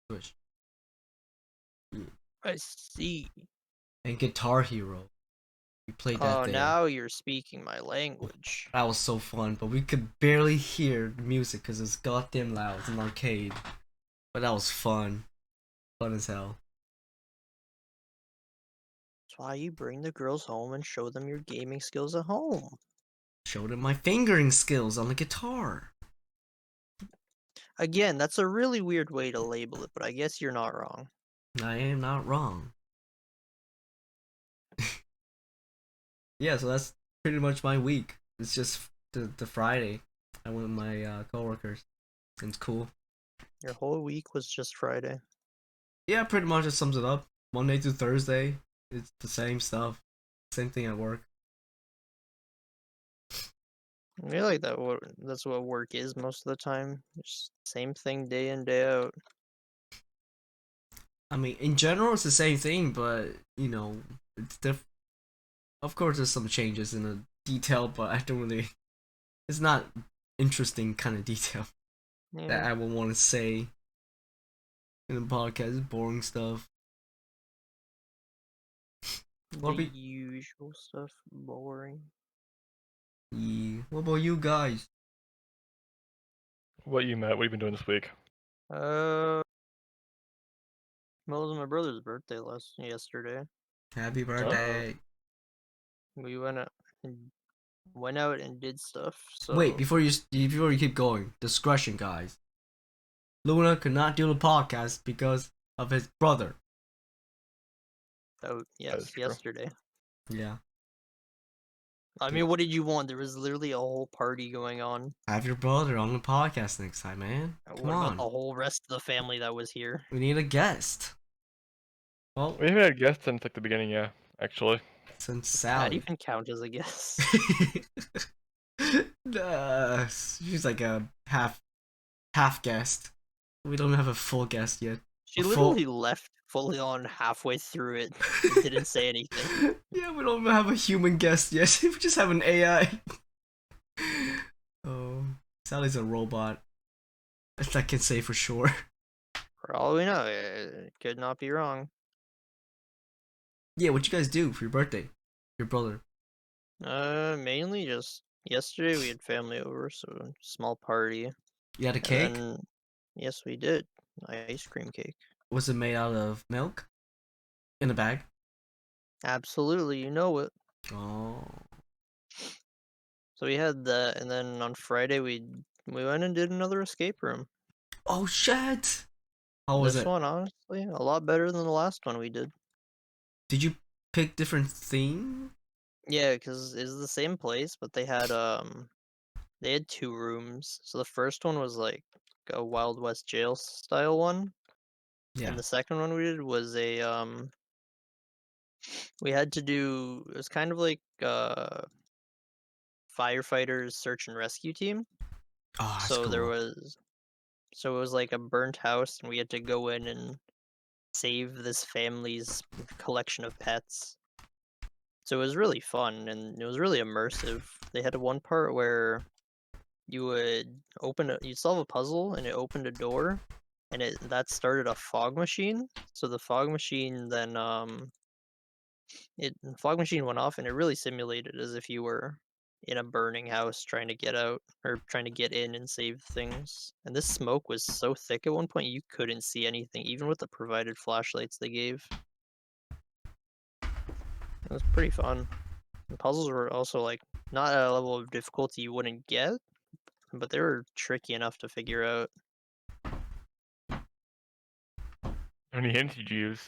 Switch. I see. And Guitar Hero. We played that Oh, there. now you're speaking my language. That was so fun, but we could barely hear the music because it's goddamn loud. It's an arcade. But that was fun. Fun as hell. That's why you bring the girls home and show them your gaming skills at home. Showed him my fingering skills on the guitar. Again, that's a really weird way to label it, but I guess you're not wrong. I am not wrong. yeah, so that's pretty much my week. It's just the Friday. I went with my coworkers. And it's cool. Your whole week was just Friday. Yeah, pretty much it sums it up. Monday to Thursday, it's the same stuff. Same thing at work. I feel like that's what work is most of the time. Just same thing day in, day out. I mean, in general, it's the same thing, but you know, it's of course, there's some changes in the detail, but I don't really. It's not interesting kind of detail that Yeah. I would want to say in a podcast. It's boring stuff. What The be? usual stuff, boring. Yeah. What about you guys? What you met? What you been doing this week? Well, it was my brother's birthday yesterday. Happy Oh, birthday! We went out and did stuff. Wait, So before you keep going, discretion, guys. Luna could not do the podcast because of his brother. out, that is yes, true. yesterday. Yeah. I mean, what did you want? There was literally a whole party going on. Have your brother on the podcast next time, man. Come What about on. the whole rest of the family that was here? We need a guest. Well, We haven't had guests since like the beginning, yeah. Actually, since Does that Sally. even count as a guess? She's like a half guest. We don't have a full guest yet. She A full. literally left fully on halfway through it and didn't say anything. Yeah, we don't have a human guest yet. We just have an AI. Oh, Sally's a robot. That I can say for sure. For all we know, it could not be wrong. Yeah, what you guys do for your birthday? Your brother. Mainly just yesterday we had family over, so small party. You had a And cake? then, yes, we did. Ice cream cake. Was it made out of milk? In a bag? Absolutely, you know it. Oh. So we had that, and then on Friday we went and did another escape room. Oh shit! How was This it? one, honestly, a lot better than the last one we did. Did you pick different theme? Yeah, because it's the same place, but they had two rooms. So the first one was like a Wild West jail style one, Yeah. and the second one we did was we had to do, it was kind of like firefighters search and rescue team. Oh, that's So cool. so it was like a burnt house, and we had to go in and save this family's collection of pets. So it was really fun and it was really immersive. They had one part where you'd solve a puzzle and it opened a door, and that started a fog machine. So the fog machine then the fog machine went off, and it really simulated as if you were in a burning house trying to get out or trying to get in and save things. And this smoke was so thick at one point you couldn't see anything, even with the provided flashlights they gave. It was pretty fun. The puzzles were also like not at a level of difficulty you wouldn't get, but they were tricky enough to figure out. how many hints did you use?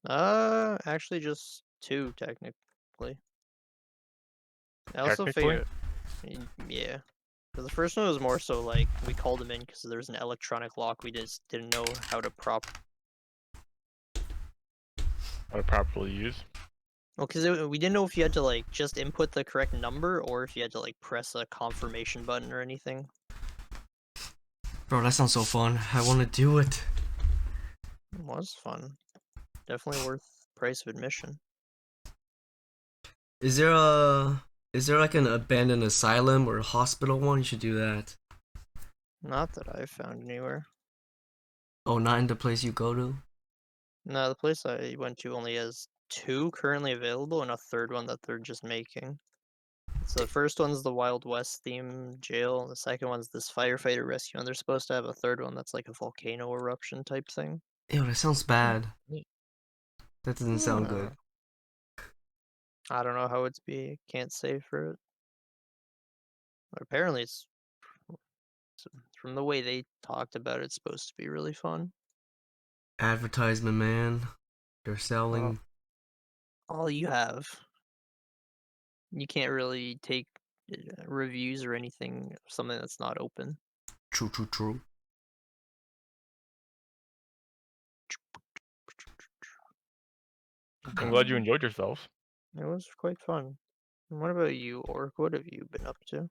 Actually just two technically. I also Technically, figured, yeah, because the first one was more so like we called them in because there was an electronic lock. We just didn't know how to how to properly use. well, because we didn't know if you had to like just input the correct number or if you had to like press a confirmation button or anything. Bro, that sounds so fun. I want to do it. It was fun. Definitely worth price of admission. Is there like an abandoned asylum or a hospital one? You should do that. Not that I've found anywhere. Oh, not in the place you go to? No, the place I went to only has two currently available and a third one that they're just making. So the first one's the Wild West theme jail, and the second one's this firefighter rescue, and they're supposed to have a third one that's like a volcano eruption type thing. Ew, that sounds bad. Neat. That doesn't sound good. I don't know how it's be. Can't say for it. But apparently from the way they talked about it, it's supposed to be really fun. Advertisement, man. They're selling. All you have. you can't really take reviews or anything of something that's not open. True, true, true. I'm glad you enjoyed yourself. It was quite fun. And what about you, Orc? What have you been up to?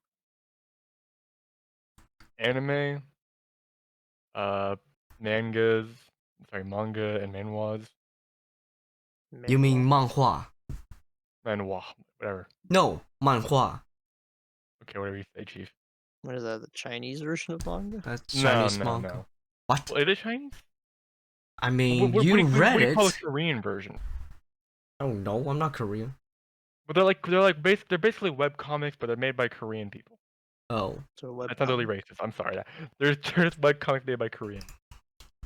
Anime, uh, mangas, manga and manhwas, You mean Manhwa? manhwa, whatever. No, 漫画. Okay, whatever you say, Chief. What is that? The Chinese version of manga? That's No, Chinese no, manga. no. What? Well, is it Chinese? I mean, you what read do you call it. the Korean version? I don't know. I'm not Korean. But they're basically web comics, but they're made by Korean people. Oh, So a That's not really webcomic. racist. I'm sorry. There's web comics made by Korean.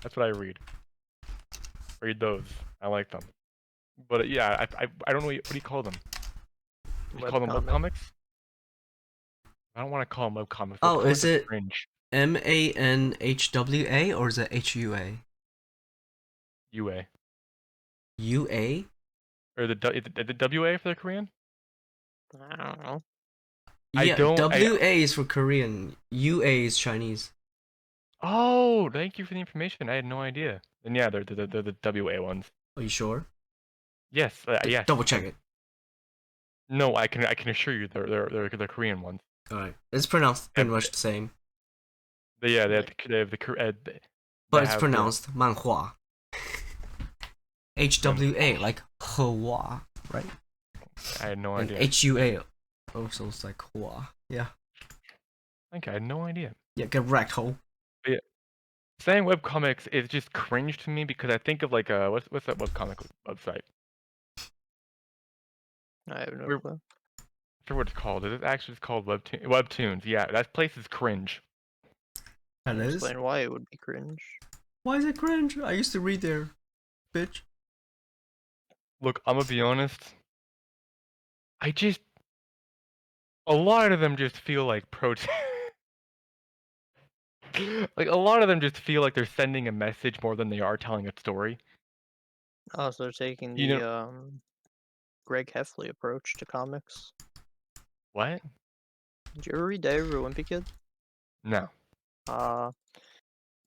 That's what I read. Read those. I like them. But yeah, I don't know what do you call them? You call them web Webcomic. comics? I don't want to call them web comics. Oh, Web is comics are it cringe? MANHWA or is it HUA? UA UA? or the WA for the Korean? I don't know. Yeah, don't- WA is for Korean. UA is Chinese. Oh, thank you for the information. I had no idea. And yeah, they're the WA ones. Are you sure? Yes, yes. Double check it. No, I can assure you they're Korean ones. Alright. It's pronounced pretty much the same. But yeah, Like- they have the But it's pronounced 漫画. HWA, like Hua, right? I had no And idea. HUA also is like Hua. Yeah. Okay, I had no idea. Yeah, get wrecked, ho. Saying webcomics is just cringe to me because I think of like what's that webcomic website? I have no We're- clue. I forget what it's called. Is it actually just called Webtoons? Yeah, that place is cringe. That is? Explain why it would be cringe. Why is it cringe? I used to read there, bitch. Look, I'm gonna be honest. A lot of them just feel like like a lot of them just feel like they're sending a message more than they are telling a story. Oh, so they're taking the You Greg Heffley approach to comics. What? Did you ever read Diary of a Wimpy Kid? No.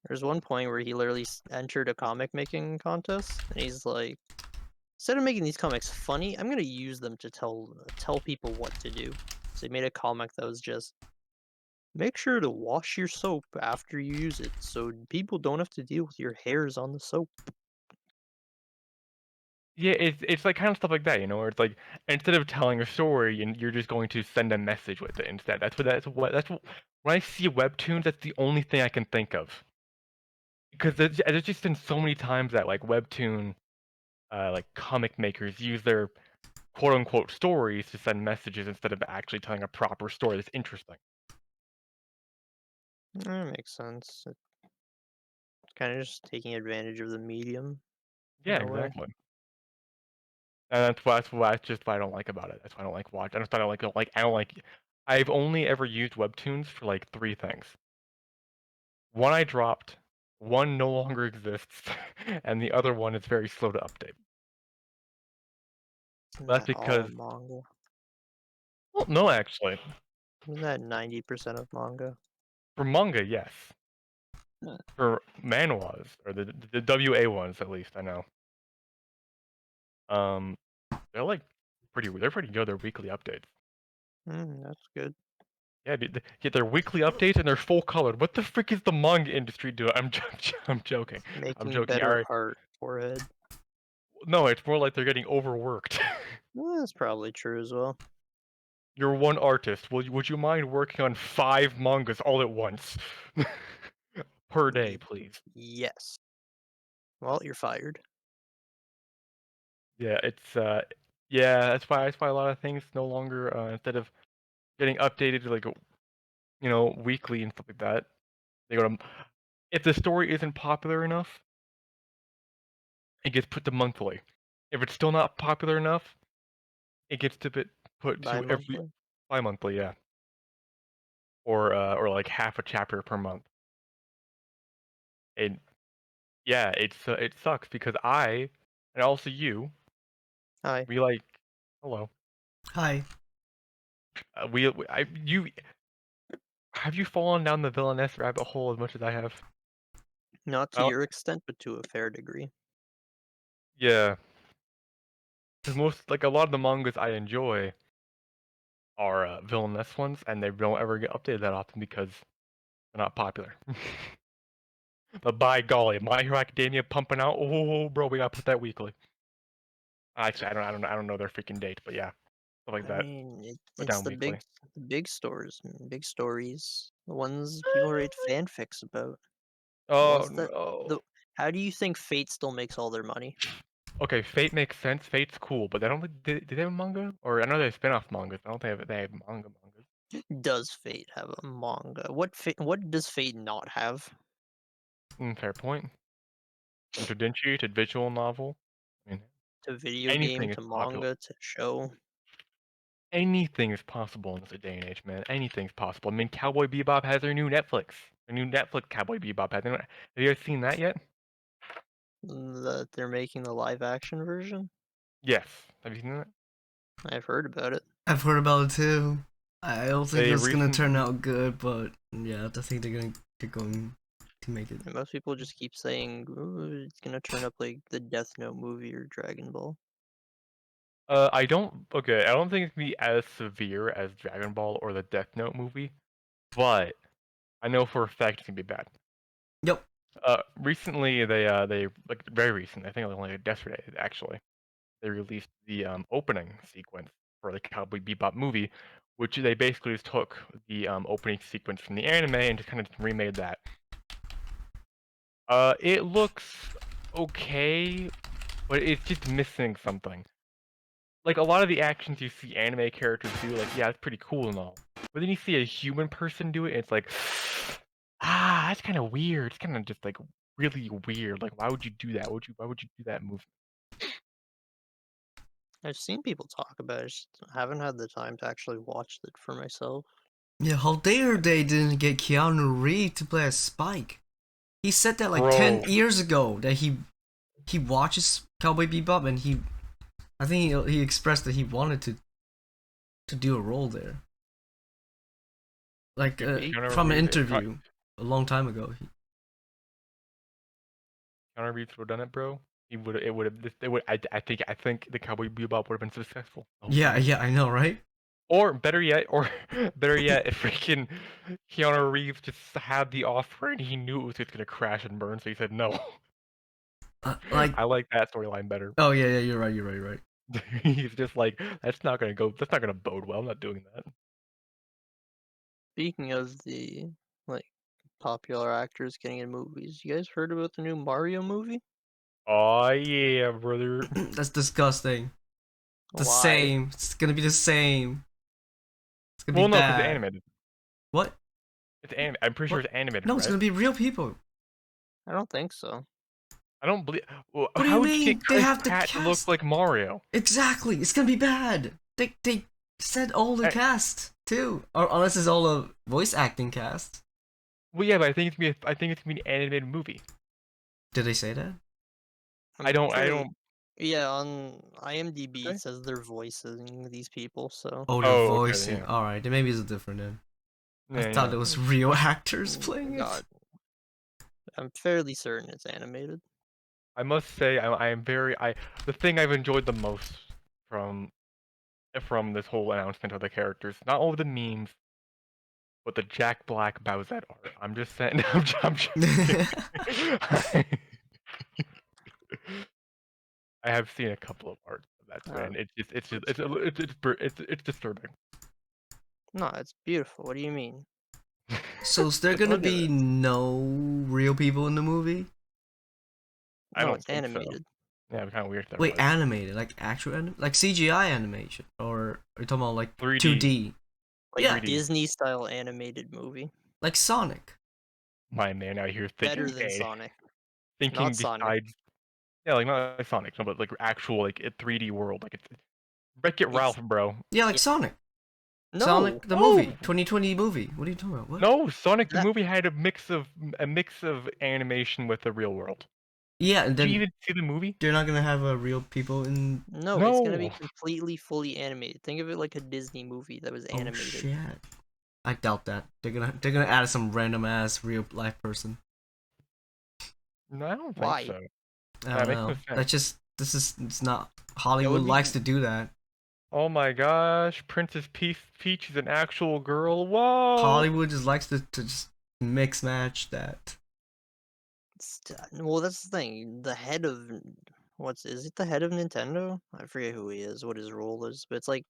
There's one point where he literally entered a comic making contest, and he's like, instead of making these comics funny, I'm gonna use them to tell people what to do. So he made a comic that was just, make sure to wash your soap after you use it, so people don't have to deal with your hairs on the soap. Yeah, it's like kind of stuff like that, where it's like instead of telling a story, and you're just going to send a message with it instead. When I see webtoons, that's the only thing I can think of. Because there's just been so many times that like webtoon, like comic makers use their quote unquote stories to send messages instead of actually telling a proper story that's interesting. That makes sense. It's kind of just taking advantage of the medium. Yeah, in a way. exactly. And that's just what I don't like about it. That's why I don't like watch. I don't like. I've only ever used webtoons for like 3 things. One I dropped, one no longer exists, and the other one is very slow to update. Isn't That's that all because manga? well, no, actually. Isn't that 90% of manga? For manga, yes. Huh. For manhwas, or the WA ones at least, I know. They're like they're pretty good. They're weekly updates. That's good. Yeah, dude, get their weekly updates and they're full colored. What the frick is the manga industry doing? I'm joking. Making joking. better art, forehead. No, it's more like they're getting overworked. That's probably true as well. You're one artist. Would you mind working on 5 mangas all at once? Per day, please. Yes. Well, you're fired. Yeah, yeah, that's why a lot of things no longer instead of getting updated like weekly and stuff like that, they go to if the story isn't popular enough, it gets put to monthly. If it's still not popular enough, it gets put to every Bi-monthly. bi-monthly, yeah. Or like half a chapter per month. And yeah, it sucks because I and also you, Hi. we like hello. Hi. You have you fallen down the villainess rabbit hole as much as I have? Not to Oh, your extent, but to a fair degree. yeah. Because most, like a lot of the mangas I enjoy are villainess ones, and they don't ever get updated that often because they're not popular. But by golly, My Hero Academia pumping out. Oh, bro, we gotta put that weekly. Actually, I don't know their freaking date, but yeah, stuff like I that. mean, Put it's down weekly. the big stores, big stories, the ones people write fanfics about, the Oh ones that no. the. How do you think Fate still makes all their money? Okay, Fate makes sense. Fate's cool, but they don't. Did they have a manga? Or I know they have spin-off mangas. I don't think they have mangas. Does Fate have a manga? What does Fate not have? Fair point. From Tendenchi to visual novel. I mean, To video game, anything is to popular. manga, to show. Anything is possible in this day and age, man. Anything's possible. I mean, Cowboy Bebop has their new Netflix. Their new Netflix Cowboy Bebop has. Have you guys seen that yet? That they're making the live action version? Yes. Have you seen that? I've heard about it. I've heard about it too. I don't think They it's gonna turn recently. out good, but yeah, I think they're gonna get going to make it. And most people just keep saying, "Ooh, it's gonna turn up like the Death Note movie or Dragon Ball." I don't. Okay, I don't think it's gonna be as severe as Dragon Ball or the Death Note movie, but I know for a fact it's gonna be bad. Yep. Recently they like very recent. I think it was only yesterday actually. They released the opening sequence for the Cowboy Bebop movie, which they basically just took the opening sequence from the anime and just kind of remade that. It looks okay, but it's just missing something. Like a lot of the actions you see anime characters do, like yeah, it's pretty cool and all, but then you see a human person do it, and it's like, that's kind of weird. It's kind of just like really weird. Like, why would you do that? Why would you do that move? I've seen people talk about it, just haven't had the time to actually watch it for myself. Yeah, how dare they didn't get Keanu Reeves to play as Spike? He said that like Bro, 10 years ago that he watches Cowboy Bebop and I think he expressed that he wanted to do a role there. Like Maybe. from an interview a long time ago. Keanu Reeves would have done it, bro. He would. It would have. It would. I think the Cowboy Bebop would have been successful. Yeah, yeah, I know, right? Or better yet, if freaking Keanu Reeves just had the offer and he knew it was just gonna crash and burn, so he said no. Like, I like that storyline better. oh yeah, yeah, you're right, you're right. He's just like, that's not gonna go. That's not gonna bode well. I'm not doing that. Speaking of the like popular actors getting in movies, you guys heard about the new Mario movie? Oh yeah, brother. That's disgusting. The Why? same. It's gonna be the same. It's gonna be Well, no, because it's bad. animated. What? It's I'm pretty sure What? it's animated, No, it's right? gonna be real people. I don't think so. I don't believe. Well, What do you how would you mean? get They Chris have the Pratt to look cast. like Mario? Exactly. It's gonna be bad. They said all the I, cast too, or unless it's all a voice acting cast. well, yeah, but I think it's gonna be. I think it's gonna be an animated movie. Did they say that? I I'm don't. I pretty. don't. Yeah, on IMDb Okay. it says they're voicing these people, so Oh, they're Oh, okay, voicing. yeah. All right, then maybe it's different then. I Yeah, thought yeah. it was real actors playing it. God, I'm fairly certain it's animated. I must say, I am very. The thing I've enjoyed the most from this whole announcement of the characters, not all the memes, but the Jack Black Bowsette art. I'm just saying. I'm just kidding. I have seen a couple of arts of that, and it's disturbing. No, it's beautiful. What do you mean? So is there gonna Look at be it. no real people in the movie? I No, don't it's think so. animated. Yeah, it's kind of weird. If that Wait, was animated, like actual like CGI animation, or are you talking about like 3D. 2D? Like Yeah, 3D. Disney style animated movie. like Sonic. My man out here Better thinking, than Sonic. thinking Not Sonic. besides. Yeah, like not like Sonic, no, but like actual like a 3D world. Like it's Wreck It It's Ralph, bro. Yeah, like Yeah. Sonic. No. Sonic the No, movie, 2020 movie. What are you talking about? What? no, Sonic the That movie had a mix of animation with the real world. Yeah, and Did you then even see the movie? they're not gonna have real people in. No, it's gonna be No. completely fully animated. Think of it like a Disney movie that was Oh animated. shit! I doubt that they're gonna add some random ass real life person. No, I don't think Why? so. I That don't makes no know. sense. That's just it's not That Hollywood would be likes to do that. Oh my gosh, Princess Peach is an actual girl. Whoa. Hollywood just likes to just mix match that. well, that's the thing. The head of is it the head of Nintendo? I forget who he is, what his role is, but it's like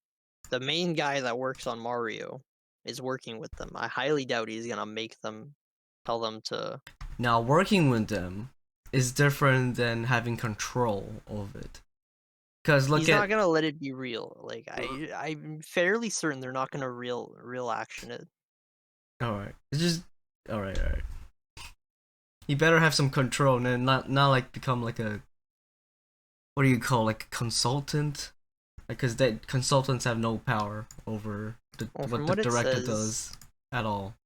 the main guy that works on Mario is working with them. I highly doubt he's gonna make them tell them to. Now working with them is different than having control of it. Cause look He's at not gonna let it be real. Like I'm fairly certain they're not gonna real action it. all right, it's just all right, all right. You better have some control and then not like become like a what do you call like a consultant? Because that consultants have no power over Well, what from the what it director says, does at all.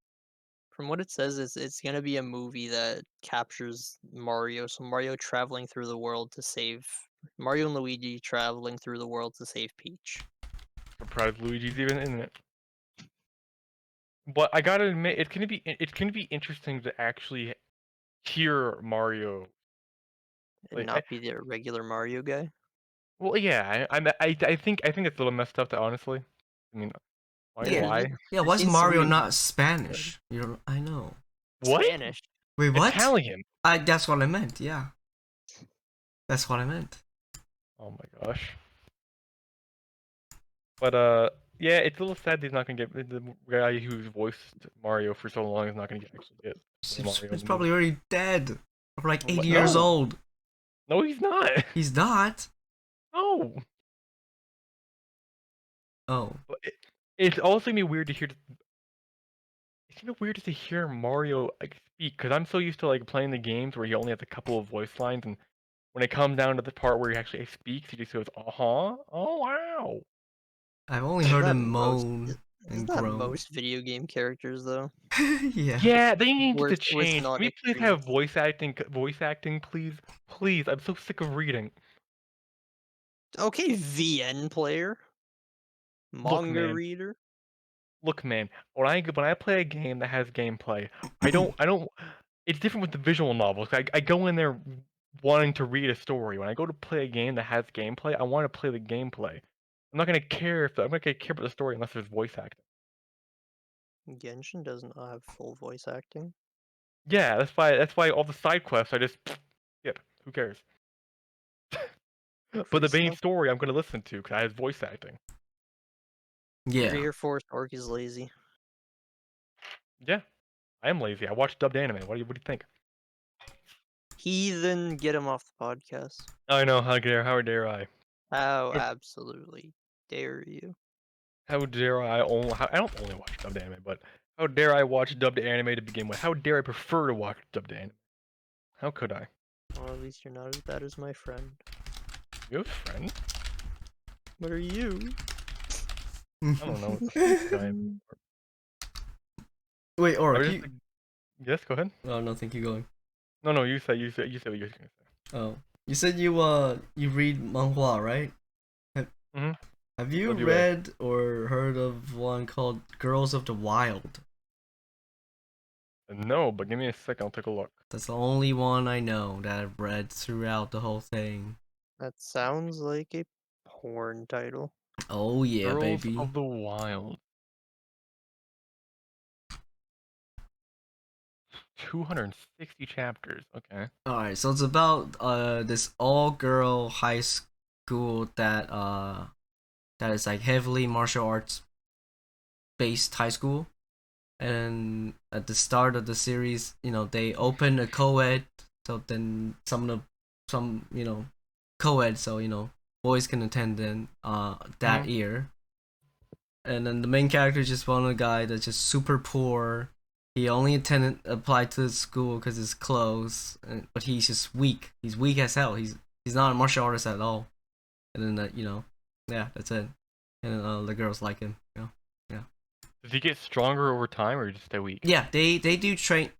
from what it says, it's gonna be a movie that captures Mario. So Mario traveling through the world to save Mario and Luigi traveling through the world to save Peach. Surprised Luigi's even in it. But I gotta admit, it's gonna be interesting to actually hear Mario. And Like, not be the regular Mario guy. well, yeah, I think it's a little messed up. That honestly, I mean, why? Yeah, Why? yeah. I've Why is seen some Mario videos. not Spanish? I know. What? Spanish. Wait, what? Italian. That's what I meant. Yeah, that's what I meant. Oh my gosh. But yeah, it's a little sad he's not gonna get the guy who's voiced Mario for so long is not gonna actually get Mario in He's the probably movie. already dead. For like 80 What? years No, old. no, he's not. He's not. No. Oh. But it's also gonna be weird to hear. It's gonna be weird just to hear Mario like speak because I'm so used to like playing the games where he only has a couple of voice lines, and when it comes down to the part where he actually speaks, he just goes, "Uh huh, oh wow." I've only Isn't heard that him most? moan Isn't and that groan. most video game characters though? Yeah. Yeah, they need to With change. Can non we please have extremes. voice acting? Voice acting, please, please. I'm so sick of reading. Okay, VN player, Look, manga man. reader. Look, man. When I play a game that has gameplay, I don't. It's different with the visual novels. I go in there wanting to read a story. When I go to play a game that has gameplay, I want to play the gameplay. I'm not gonna care about the story unless there's voice acting. Genshin doesn't have full voice acting. Yeah, that's why all the side quests I just skip. Who cares? But Free the main stuff. story I'm gonna listen to because I has voice acting. Yeah. Air Force Orc is lazy. Yeah, I am lazy. I watch dubbed anime. What do you think? Heathen, get him off the podcast. I know. How dare I? How How absolutely dare you? How dare I? I don't only watch dubbed anime, but how dare I watch dubbed anime to begin with? How dare I prefer to watch dubbed anime? How could I? Well, at least you're not as bad as my friend. You have a friend? What are you? I don't know what the fuck I am. Wait, I or was just like, yes, go ahead. oh no, think you going. No, you said what you were gonna say. Oh, you said you read manhwa, right? Have, Mhm. have you So do I. read or heard of one called Girls of the Wild? No, but give me a second. I'll take a look. That's the only one I know that I've read throughout the whole thing. That sounds like a porn title. Oh yeah, Girls baby. of the Wild. 260 chapters. Okay. Alright, so it's about this all-girl high school that is like heavily martial arts based high school. And at the start of the series, they open a co-ed, so then some co-ed, so boys can attend in that Mhm. year. And then the main character is just one guy that's just super poor. He only applied to the school because it's close, but he's just weak. He's weak as hell. He's not a martial artist at all. And then yeah, that's it. And the girls like him. Yeah. Does he get stronger over time, or just stay weak? Yeah, they do train.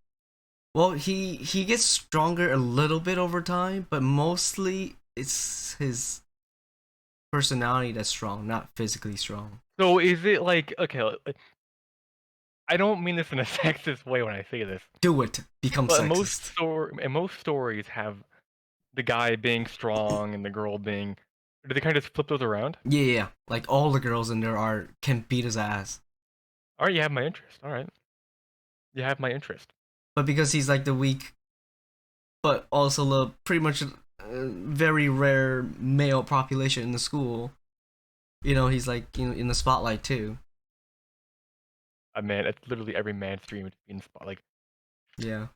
Well, he gets stronger a little bit over time, but mostly it's his personality that's strong, not physically strong. So is it like okay? I don't mean this in a sexist way when I say this, Do it. Become but sexist. most stories have the guy being strong and the girl being. Do they kind of flip those around? Yeah, yeah. Like all the girls in there are can beat his ass, All right, you have my interest. All right, you have my interest. but because he's like the weak, but also the pretty much very rare male population in the school. You know, he's like in the spotlight too. Man, it's literally every man's dream to be in spot. Like Yeah,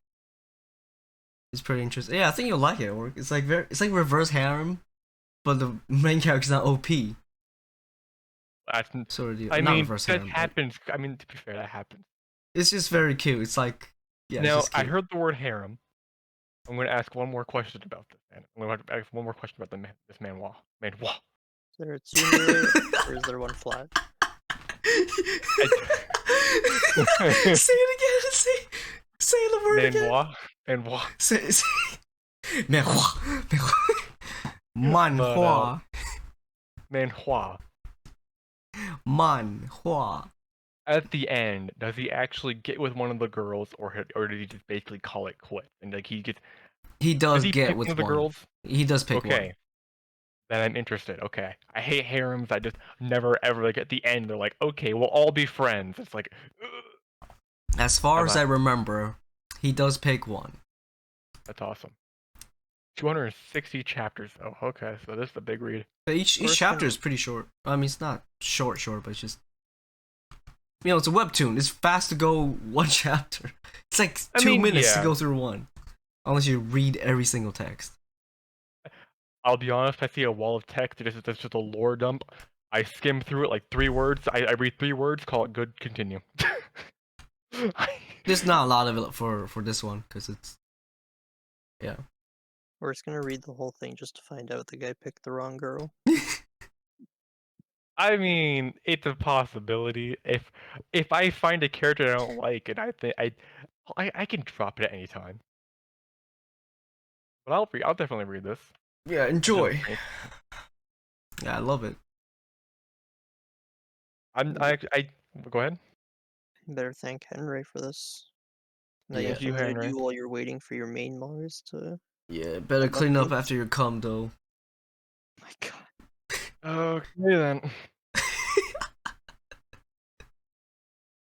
it's pretty interesting. Yeah, I think you'll like it. It's like it's like reverse harem, but the main character's not OP. that's. Sort of deal. I Not mean, reverse that harem. happens. I mean, to be fair, that happens. It's just very cute. It's like yeah, it's Now, just I cute. heard the word harem. I'm going to ask one more question about this man. I'm going to ask one more question about the man. This man, Wah. Man, Wah. Is there a tsundere or is there one flat? Say it again. Say the word Man, again. Wah. Man, Wah. Say. Manhua. Manhua. Man, Hua. Manhua. At the end, does he actually get with one of the girls, or did he just basically call it quits? And like he gets, He does he get pick one with of the one. girls? He does pick Okay, one. then I'm interested. Okay, I hate harems. I just never ever like at the end they're like, okay, we'll all be friends. It's like, ugh. As far as I Bye-bye. remember, he does pick one. That's awesome. 260 chapters. Oh, okay, so this is a big read. But each Where's chapter Henry? is pretty short. I mean, it's not short, but it's just it's a webtoon. It's fast to go one chapter. It's like I 2 mean, minutes to yeah. go through one, unless you read every single text. I'll be honest, I see a wall of text, that's just a lore dump. I skim through it like 3 words. I read 3 words, call it good, continue. There's not a lot of it for this one because it's yeah. We're just gonna read the whole thing just to find out the guy picked the wrong girl. I mean, it's a possibility. If I find a character I don't like, and I think I can drop it at any time. But I'll definitely read this. Yeah, This is enjoy. interesting. Yeah, I love it. I go ahead. You better thank Henry for this. Now you Yeah. have Thank you, something to Henry. do while you're waiting for your main Mars to. Yeah, better Have clean up updates? after your cum though. My God. Okay then.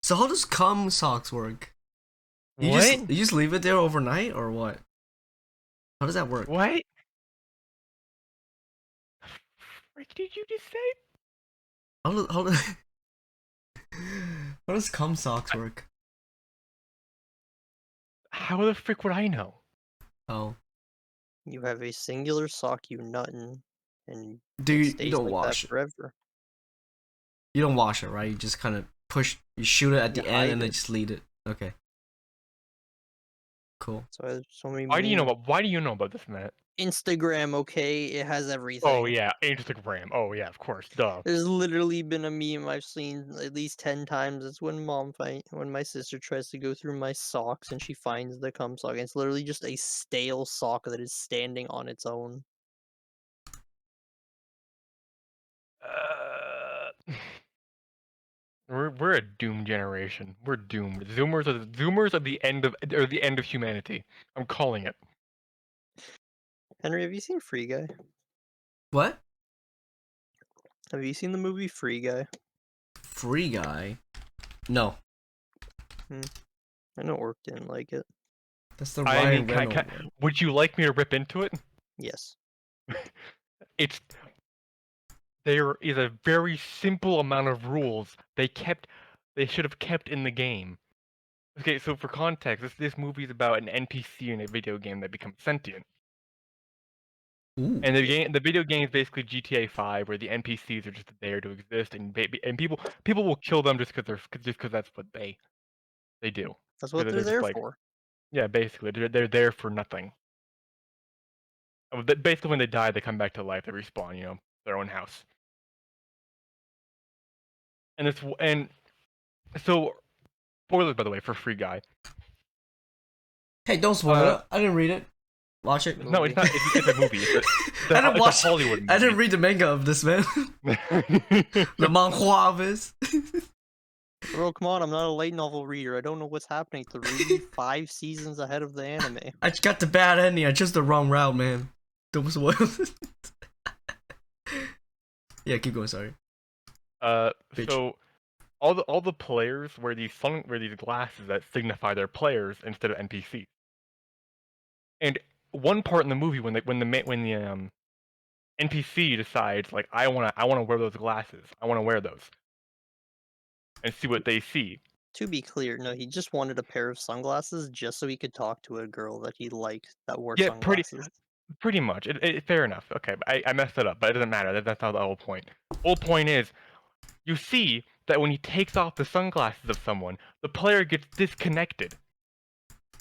So how does cum socks work? You What? just leave it there overnight or what? How does that work? What? Frick did you just say? How how does cum socks work? How the frick would I know? Oh, You have a singular sock you nut in, and do it you stays don't like that wash it? forever. You don't wash it, right? You just kind of you shoot it at You the end hide and then it. just leave it. Okay. Cool. So there's so many. Why do you know memes. about why do you know about this, Matt? Instagram? Okay, it has everything. Oh yeah, Instagram. Oh yeah, of course. Duh. There's literally been a meme I've seen at least 10 times. It's when when my sister tries to go through my socks and she finds the cum sock. And it's literally just a stale sock that is standing on its own. Uh, we're a doomed generation. We're doomed. Zoomers are the end of humanity. I'm calling it. Henry, have you seen Free Guy? What? Have you seen the movie Free Guy? Free Guy? No. I know Orc didn't like it. That's the I Ryan mean, Reynolds one. would you like me to rip into it? Yes. It's there is a very simple amount of rules they should have kept in the game. Okay, so for context, this movie is about an NPC in a video game that becomes sentient. Ooh. And the video game is basically GTA 5, where the NPCs are just there to exist, and people will kill them just because that's what they do. That's what Because they're they're just there like for. yeah, basically they're there for nothing. Basically, when they die, they come back to life. They respawn, their own house. And so spoilers by the way for Free Guy. Hey, don't spoil Uh, it. I didn't read it. Watch it. No, it's not. It's a movie. I didn't It's watch. a Hollywood I didn't movie. read the manga of this, man. The manhwa of this. Bro, come on, I'm not a light novel reader. I don't know what's happening 3, 5 seasons ahead of the anime. I got the bad ending. I chose the wrong route, man. Don't spoil. Yeah, keep going. Sorry. Bitch. So all the players wear these glasses that signify they're players instead of NPCs. And one part in the movie when the NPC decides like I wanna wear those glasses. I wanna wear those and see what they see. To be clear, no, he just wanted a pair of sunglasses just so he could talk to a girl that he liked that wore Yeah, sunglasses. pretty much. Fair enough. Okay, but I messed it up, but it doesn't matter. That's not the whole point. Whole point is, you see that when he takes off the sunglasses of someone, the player gets disconnected.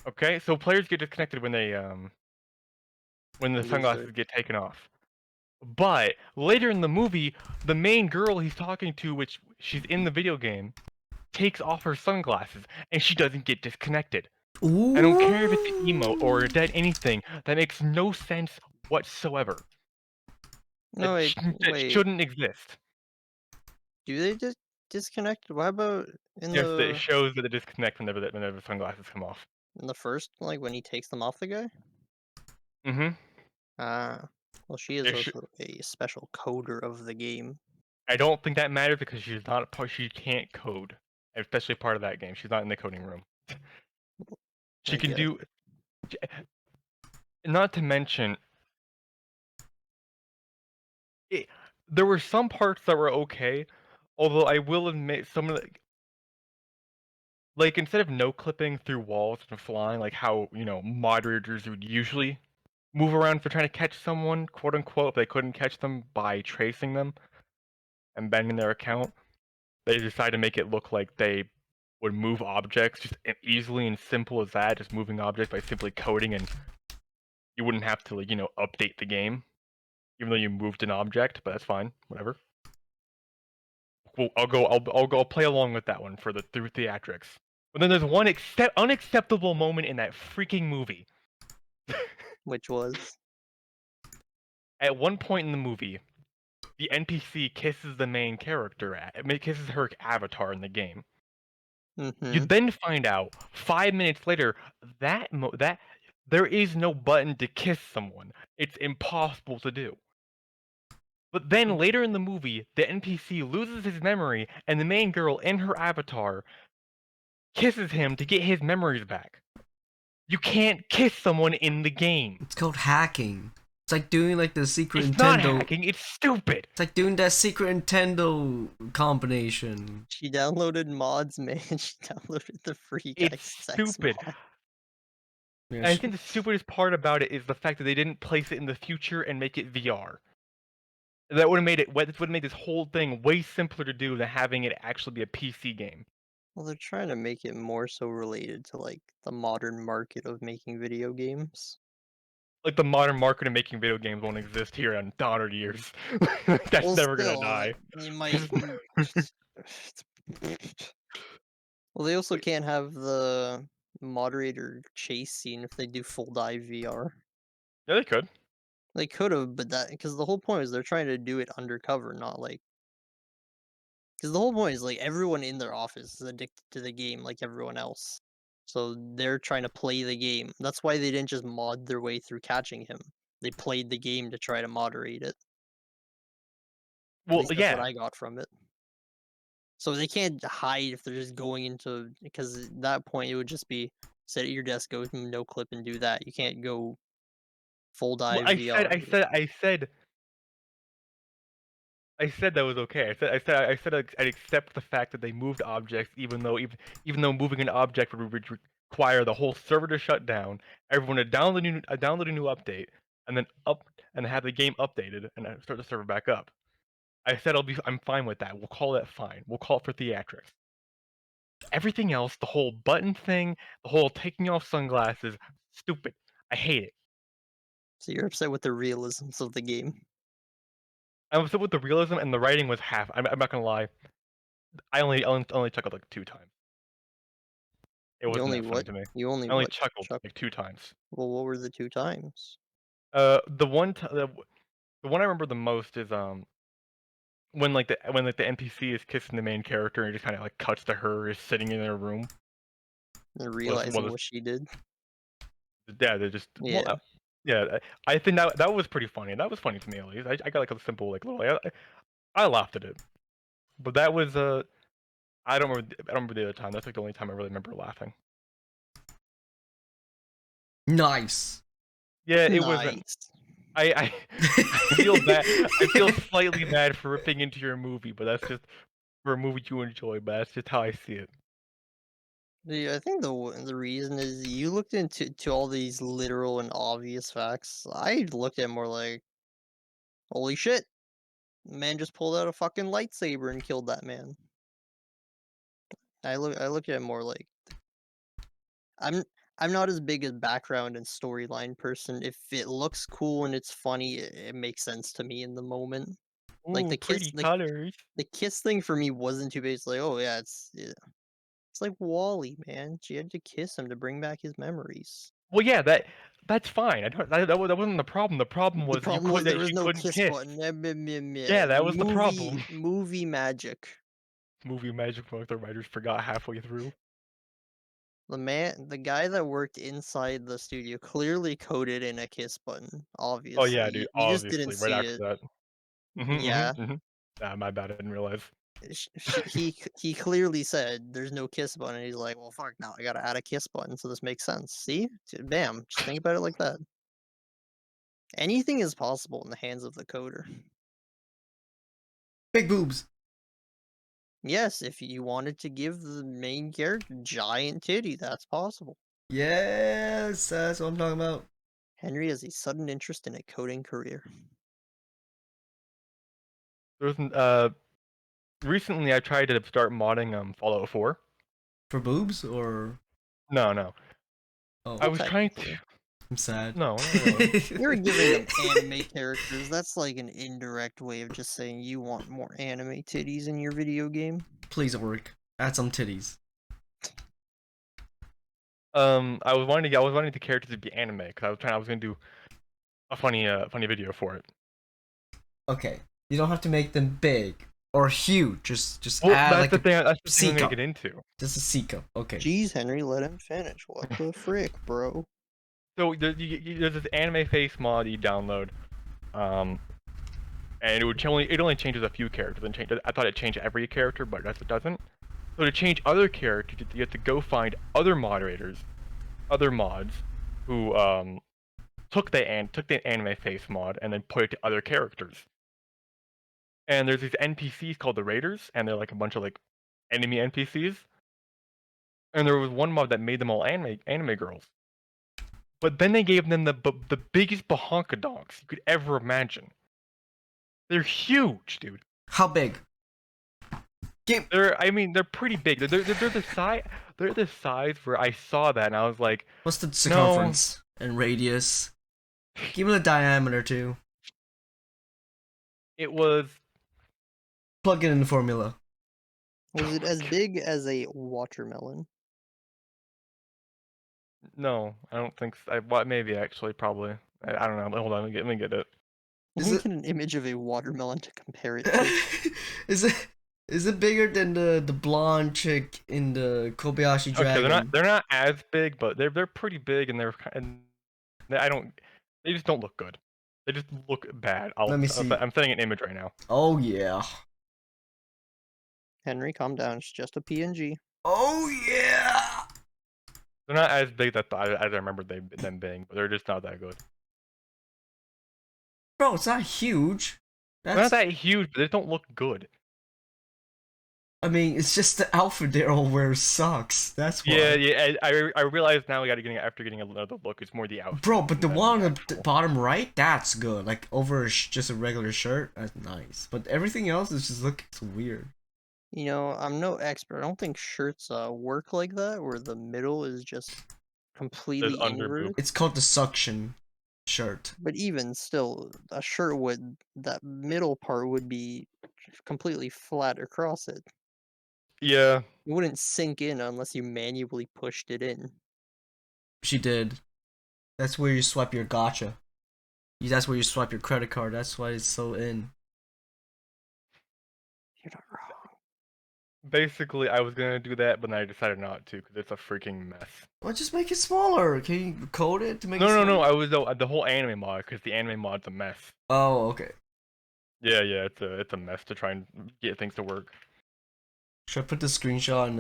Okay, so players get disconnected when the Lose sunglasses their- get taken off. But later in the movie, the main girl he's talking to, which she's in the video game, takes off her sunglasses and she doesn't get disconnected. Ooh. I don't care if it's an emote or that anything. That makes no sense whatsoever. No, It wait. shouldn't exist. Do they just disconnect? What about in Yes, it the shows that they disconnect whenever the sunglasses come off. first, like when he takes them off the guy? Mm-hmm. Ah, well, she is It sh- also a special coder of the game. I don't think that matters because she's not a part. She can't code, especially part of that game. She's not in the coding room. She I can guess. do. Not to mention, there were some parts that were okay, although I will admit some of the like instead of no clipping through walls and flying, like how moderators would usually move around for trying to catch someone, quote unquote, if they couldn't catch them by tracing them and banning their account. They decided to make it look like they would move objects just easily and simple as that, just moving objects by simply coding, and you wouldn't have to update the game, even though you moved an object. But that's fine, whatever. Well, I'll play along with that one for through theatrics. But then there's one unacceptable moment in that freaking movie. Which was At one point in the movie, the NPC kisses the main character. Kisses her avatar in the game. You mm-hmm. then find out 5 minutes later that there is no button to kiss someone. It's impossible to do. But then later in the movie, the NPC loses his memory, and the main girl in her avatar kisses him to get his memories back. You can't kiss someone in the game. It's called hacking. It's like doing like the secret It's Nintendo. not hacking. It's stupid. It's like doing that secret Nintendo combination. She downloaded mods, man. She downloaded the free It's sex stupid. mod. Yeah, I think the stupidest part about it is the fact that they didn't place it in the future and make it VR. That would have made it. That would have made this whole thing way simpler to do than having it actually be a PC game. Well, they're trying to make it more so related to like the modern market of making video games. Like the modern market of making video games won't exist here in 100 years. That's Well, never still, gonna die. You might. Well, they also can't have the moderator chase scene if they do full dive VR. Yeah, they could. They could have, but because the whole point is they're trying to do it undercover, not like. Because the whole point is like everyone in their office is addicted to the game like everyone else. So they're trying to play the game. That's why they didn't just mod their way through catching him. They played the game to try to moderate it. At Well, least that's what yeah. I got from it. So they can't hide if they're just going into, because at that point it would just be sit at your desk, go no clip and do that. You can't go full dive Well, VR. I said that was okay. I said I'd accept the fact that they moved objects, even though moving an object would require the whole server to shut down, everyone to download a new update, and then have the game updated and start the server back up. I said I'm fine with that. We'll call that fine. We'll call it for theatrics. Everything else, the whole button thing, the whole taking off sunglasses, stupid. I hate it. So you're upset with the realisms of the game. I'm upset with the realism, and the writing was half. I'm not gonna lie. I only took it like 2 times. It You wasn't only that funny what? to me. You only I only what? chuckled Chuck. like 2 times. Well, what were the 2 times? The one I remember the most is, when, the NPC is kissing the main character and it just kinda, like, cuts to her just sitting in her room. And Was realizing was what she did. Yeah, they're just well, Yeah. yeah, I think that was pretty funny. That was funny to me at least. I got, like, a simple, like, little I laughed at it. But that was, I don't remember the other time. That's, like, the only time I really remember laughing. Nice. Yeah, it wasn't Nice. I I feel bad I feel slightly bad for ripping into your movie, but that's just for a movie you enjoy, but that's just how I see it. Yeah, I think the reason is you looked into all these literal and obvious facts. I looked at it more like, holy shit, man just pulled out a fucking lightsaber and killed that man. I look at it more like I'm I'm not as big a background and storyline person. If it looks cool and it's funny, it makes sense to me in the moment. Like Ooh, pretty colors. the kiss thing for me wasn't too big. It's like, oh yeah, it's like Wally, man. She had to kiss him to bring back his memories. Well, yeah, that's fine. I don't that wasn't the problem. The problem The was problem was there was she no couldn't kiss kiss. button. Meh, meh, meh. Yeah, that was the problem. Movie magic. Movie magic book the writers forgot halfway through. The guy that worked inside the studio clearly coded in a kiss button. Oh, Obviously, yeah, dude, you just didn't obviously, right see after it. that. Yeah, Ah, my bad, I didn't realize. he clearly said there's no kiss button. And he's like, well, fuck, now I gotta add a kiss button, so this makes sense. See, bam, just think about it like that. Anything is possible in the hands of the coder. Big boobs. Yes, if you wanted to give the main character giant titty, that's possible. Yes, that's what I'm talking about. Henry has a sudden interest in a coding career. There was recently I tried to start modding, Fallout 4. For boobs or No, no. oh, I was trying to Technically. I'm sad. No, not really. You're giving them anime characters. That's like an indirect way of just saying you want more anime titties in your video game. Please work. Add some titties. I was wanting the characters to be anime because I was gonna do a funny video for it. Okay. You don't have to make them big or huge. Just Well, add like that's the thing I'm C gonna cup. get into. Just a C cup. Okay. Jeez, Henry, let him finish. What the frick, bro? So there's this anime face mod you download, and it only changes a few characters. I thought it changed every character, but it doesn't. So to change other characters, you have to go find other moderators, other mods, who took the anime face mod and then put it to other characters. And there's these NPCs called the Raiders, and they're like a bunch of like enemy NPCs. And there was one mod that made them all anime girls. But then they gave them the biggest bahonkadonks you could ever imagine. They're huge, dude. How big? Give They're pretty big. They're the size where I saw that and I was like, what's the circumference and radius? Give me the diameter too. it was Plug it in the formula. Was it as big as a watermelon? no, I don't think so. Well, maybe actually, probably. I don't know. Hold on, let me get it. Let Is me it- get an image of a watermelon to compare it to. is it bigger than the blonde chick in the Kobayashi Okay, Dragon? they're not as big, but they're pretty big, and they just don't look good. They just look bad. Let me see. I'm sending an image right now. Oh yeah. Henry, calm down. It's just a PNG. Oh yeah. They're not as big as I remember them being, but they're just not that good. Bro, it's not huge. They're not that huge, but they just don't look good. I mean, it's just the outfit they all wear sucks. That's why. Yeah. I realize now after getting another look, it's more the outfit. Bro, but the than one on the actual. bottom right, that's good. Like over just a regular shirt, that's nice. But everything else is just looking weird. You know, I'm no expert. I don't think shirts work like that, where the middle is just completely under boob. inverted. It's called the suction shirt. But even still, a shirt that middle part would be completely flat across it. Yeah. It wouldn't sink in unless you manually pushed it in. She did. That's where you swipe your gotcha. That's where you swipe your credit card. That's why it's so in. You're not wrong. Basically, I was gonna do that, but then I decided not to because it's a freaking mess. Well, just make it smaller. Can you code it to make it No, smaller? I was the whole anime mod because the anime mod's a mess. Oh, okay. Yeah, it's a mess to try and get things to work. Should I put the screenshot on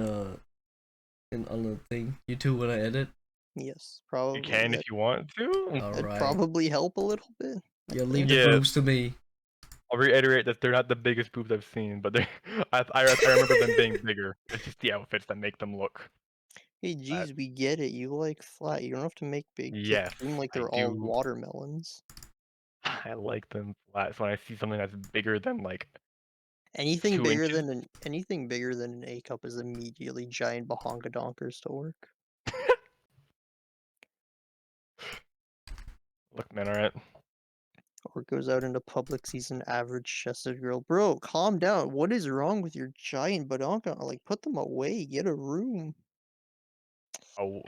the thing? YouTube when I edit? Yes, probably. You can if you want to. That'd Alright. probably help a little bit. Yeah, leave the Yeah. boobs to me. I'll reiterate that they're not the biggest boobs I've seen, but they I remember them being bigger. It's just the outfits that make them look. Hey, geez, we get it. You like flat. You don't have to make big tits Yes, seem like I they're all do. watermelons. I like them flat. So when I see something that's bigger than like Anything 2 bigger inches, than anything bigger than an A cup is immediately giant bahonka donkers to work. look, man, alright. Or goes out into public, sees an average chested girl. Bro, calm down. What is wrong with your giant badonka? Like, put them away. Get a room. Oh,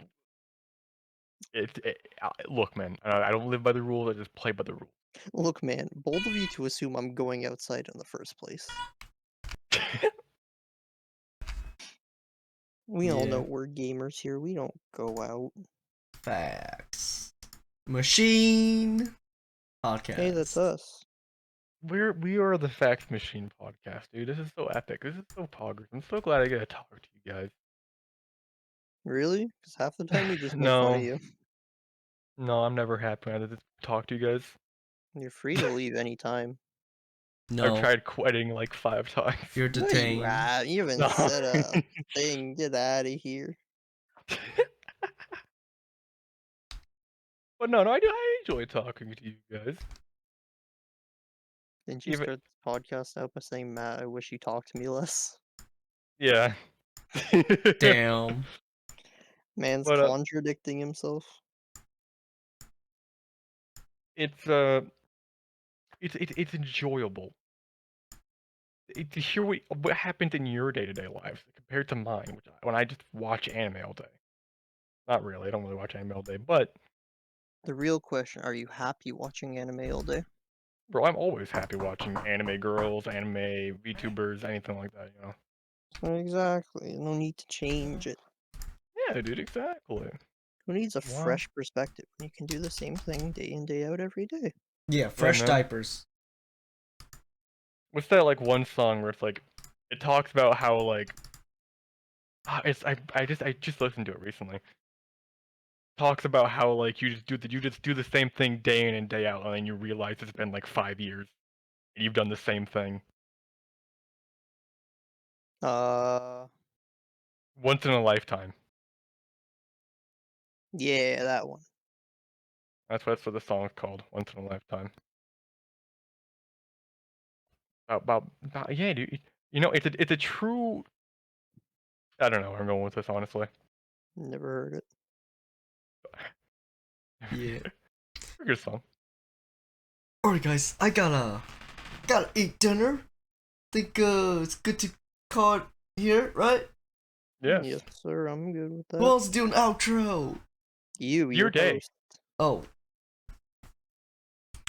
look, man. I don't live by the rules. I just play by the rules. Look, man, bold of you to assume I'm going outside in the first place. We all know Yeah. we're gamers here. We don't go out. Facts. Machine podcast. Hey, that's us. We are the Facts Machine podcast, dude. This is so epic. This is so poggers. I'm so glad I get to talk to you guys. Really? Because half the time we just make fun No. of you. No, I'm never happy when I just talk to you guys. You're free to leave anytime. No, I've tried quitting like 5 times. you're No, detained. you haven't No. said a thing. Get out of here. But no, I enjoy talking to you guys. Didn't you Even- start this podcast out by saying, Matt, I wish you talked to me less? Yeah. Damn. Man's But, contradicting himself. It's it's enjoyable. To hear what happened in your day-to-day lives compared to mine, when I just watch anime all day. Not really. I don't really watch anime all day, but The real question, are you happy watching anime all day? bro, I'm always happy watching anime girls, anime VTubers, anything like that. You know. Exactly. No need to change it. Yeah, dude. Exactly. Who needs a Wow. fresh perspective when you can do the same thing day in, day out every day? Yeah, fresh man. diapers. What's that like one song where it's like it talks about how like I just listened to it recently. Talks about how like you just do the same thing day in and day out, and then you realize it's been like 5 years and you've done the same thing once in a lifetime. Yeah, that one. That's what the song's called, Once in a Lifetime. About yeah, dude. You know, it's a true. I don't know where I'm going with this, honestly. Never heard it. Yeah. Good song. Alright, guys, I gotta eat dinner. Think it's good to call it here, right? Yes. Yes, sir. I'm good with that. Who else do an outro? You, Your day. host. Oh.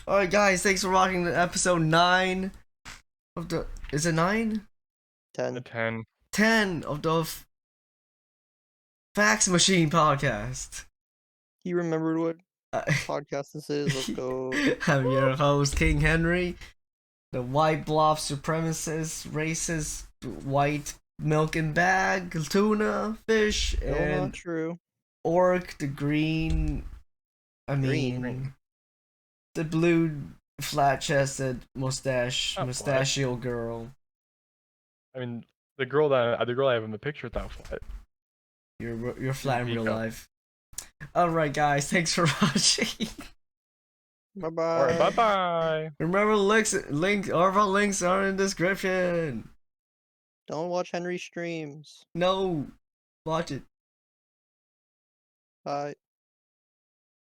Alright, guys, thanks for watching the episode 9 of the. Is it 9? 10. A 10. 10 of the Fax Machine podcast. You remembered what Uh, podcast this is? Let's go. I'm your host, King Henry, the white blob supremacist, racist, white milk and bag, tuna, fish, Still not and true. orc, the green. I mean, Green. the blue, flat-chested mustache, Not mustachio girl. I mean, the girl I have in the picture is not flat. You're flat in real Nico. life. All right, guys, thanks for watching. Bye bye. All right, bye bye. Remember, all of our links are in the description. Don't watch Henry streams. No, watch it. Bye.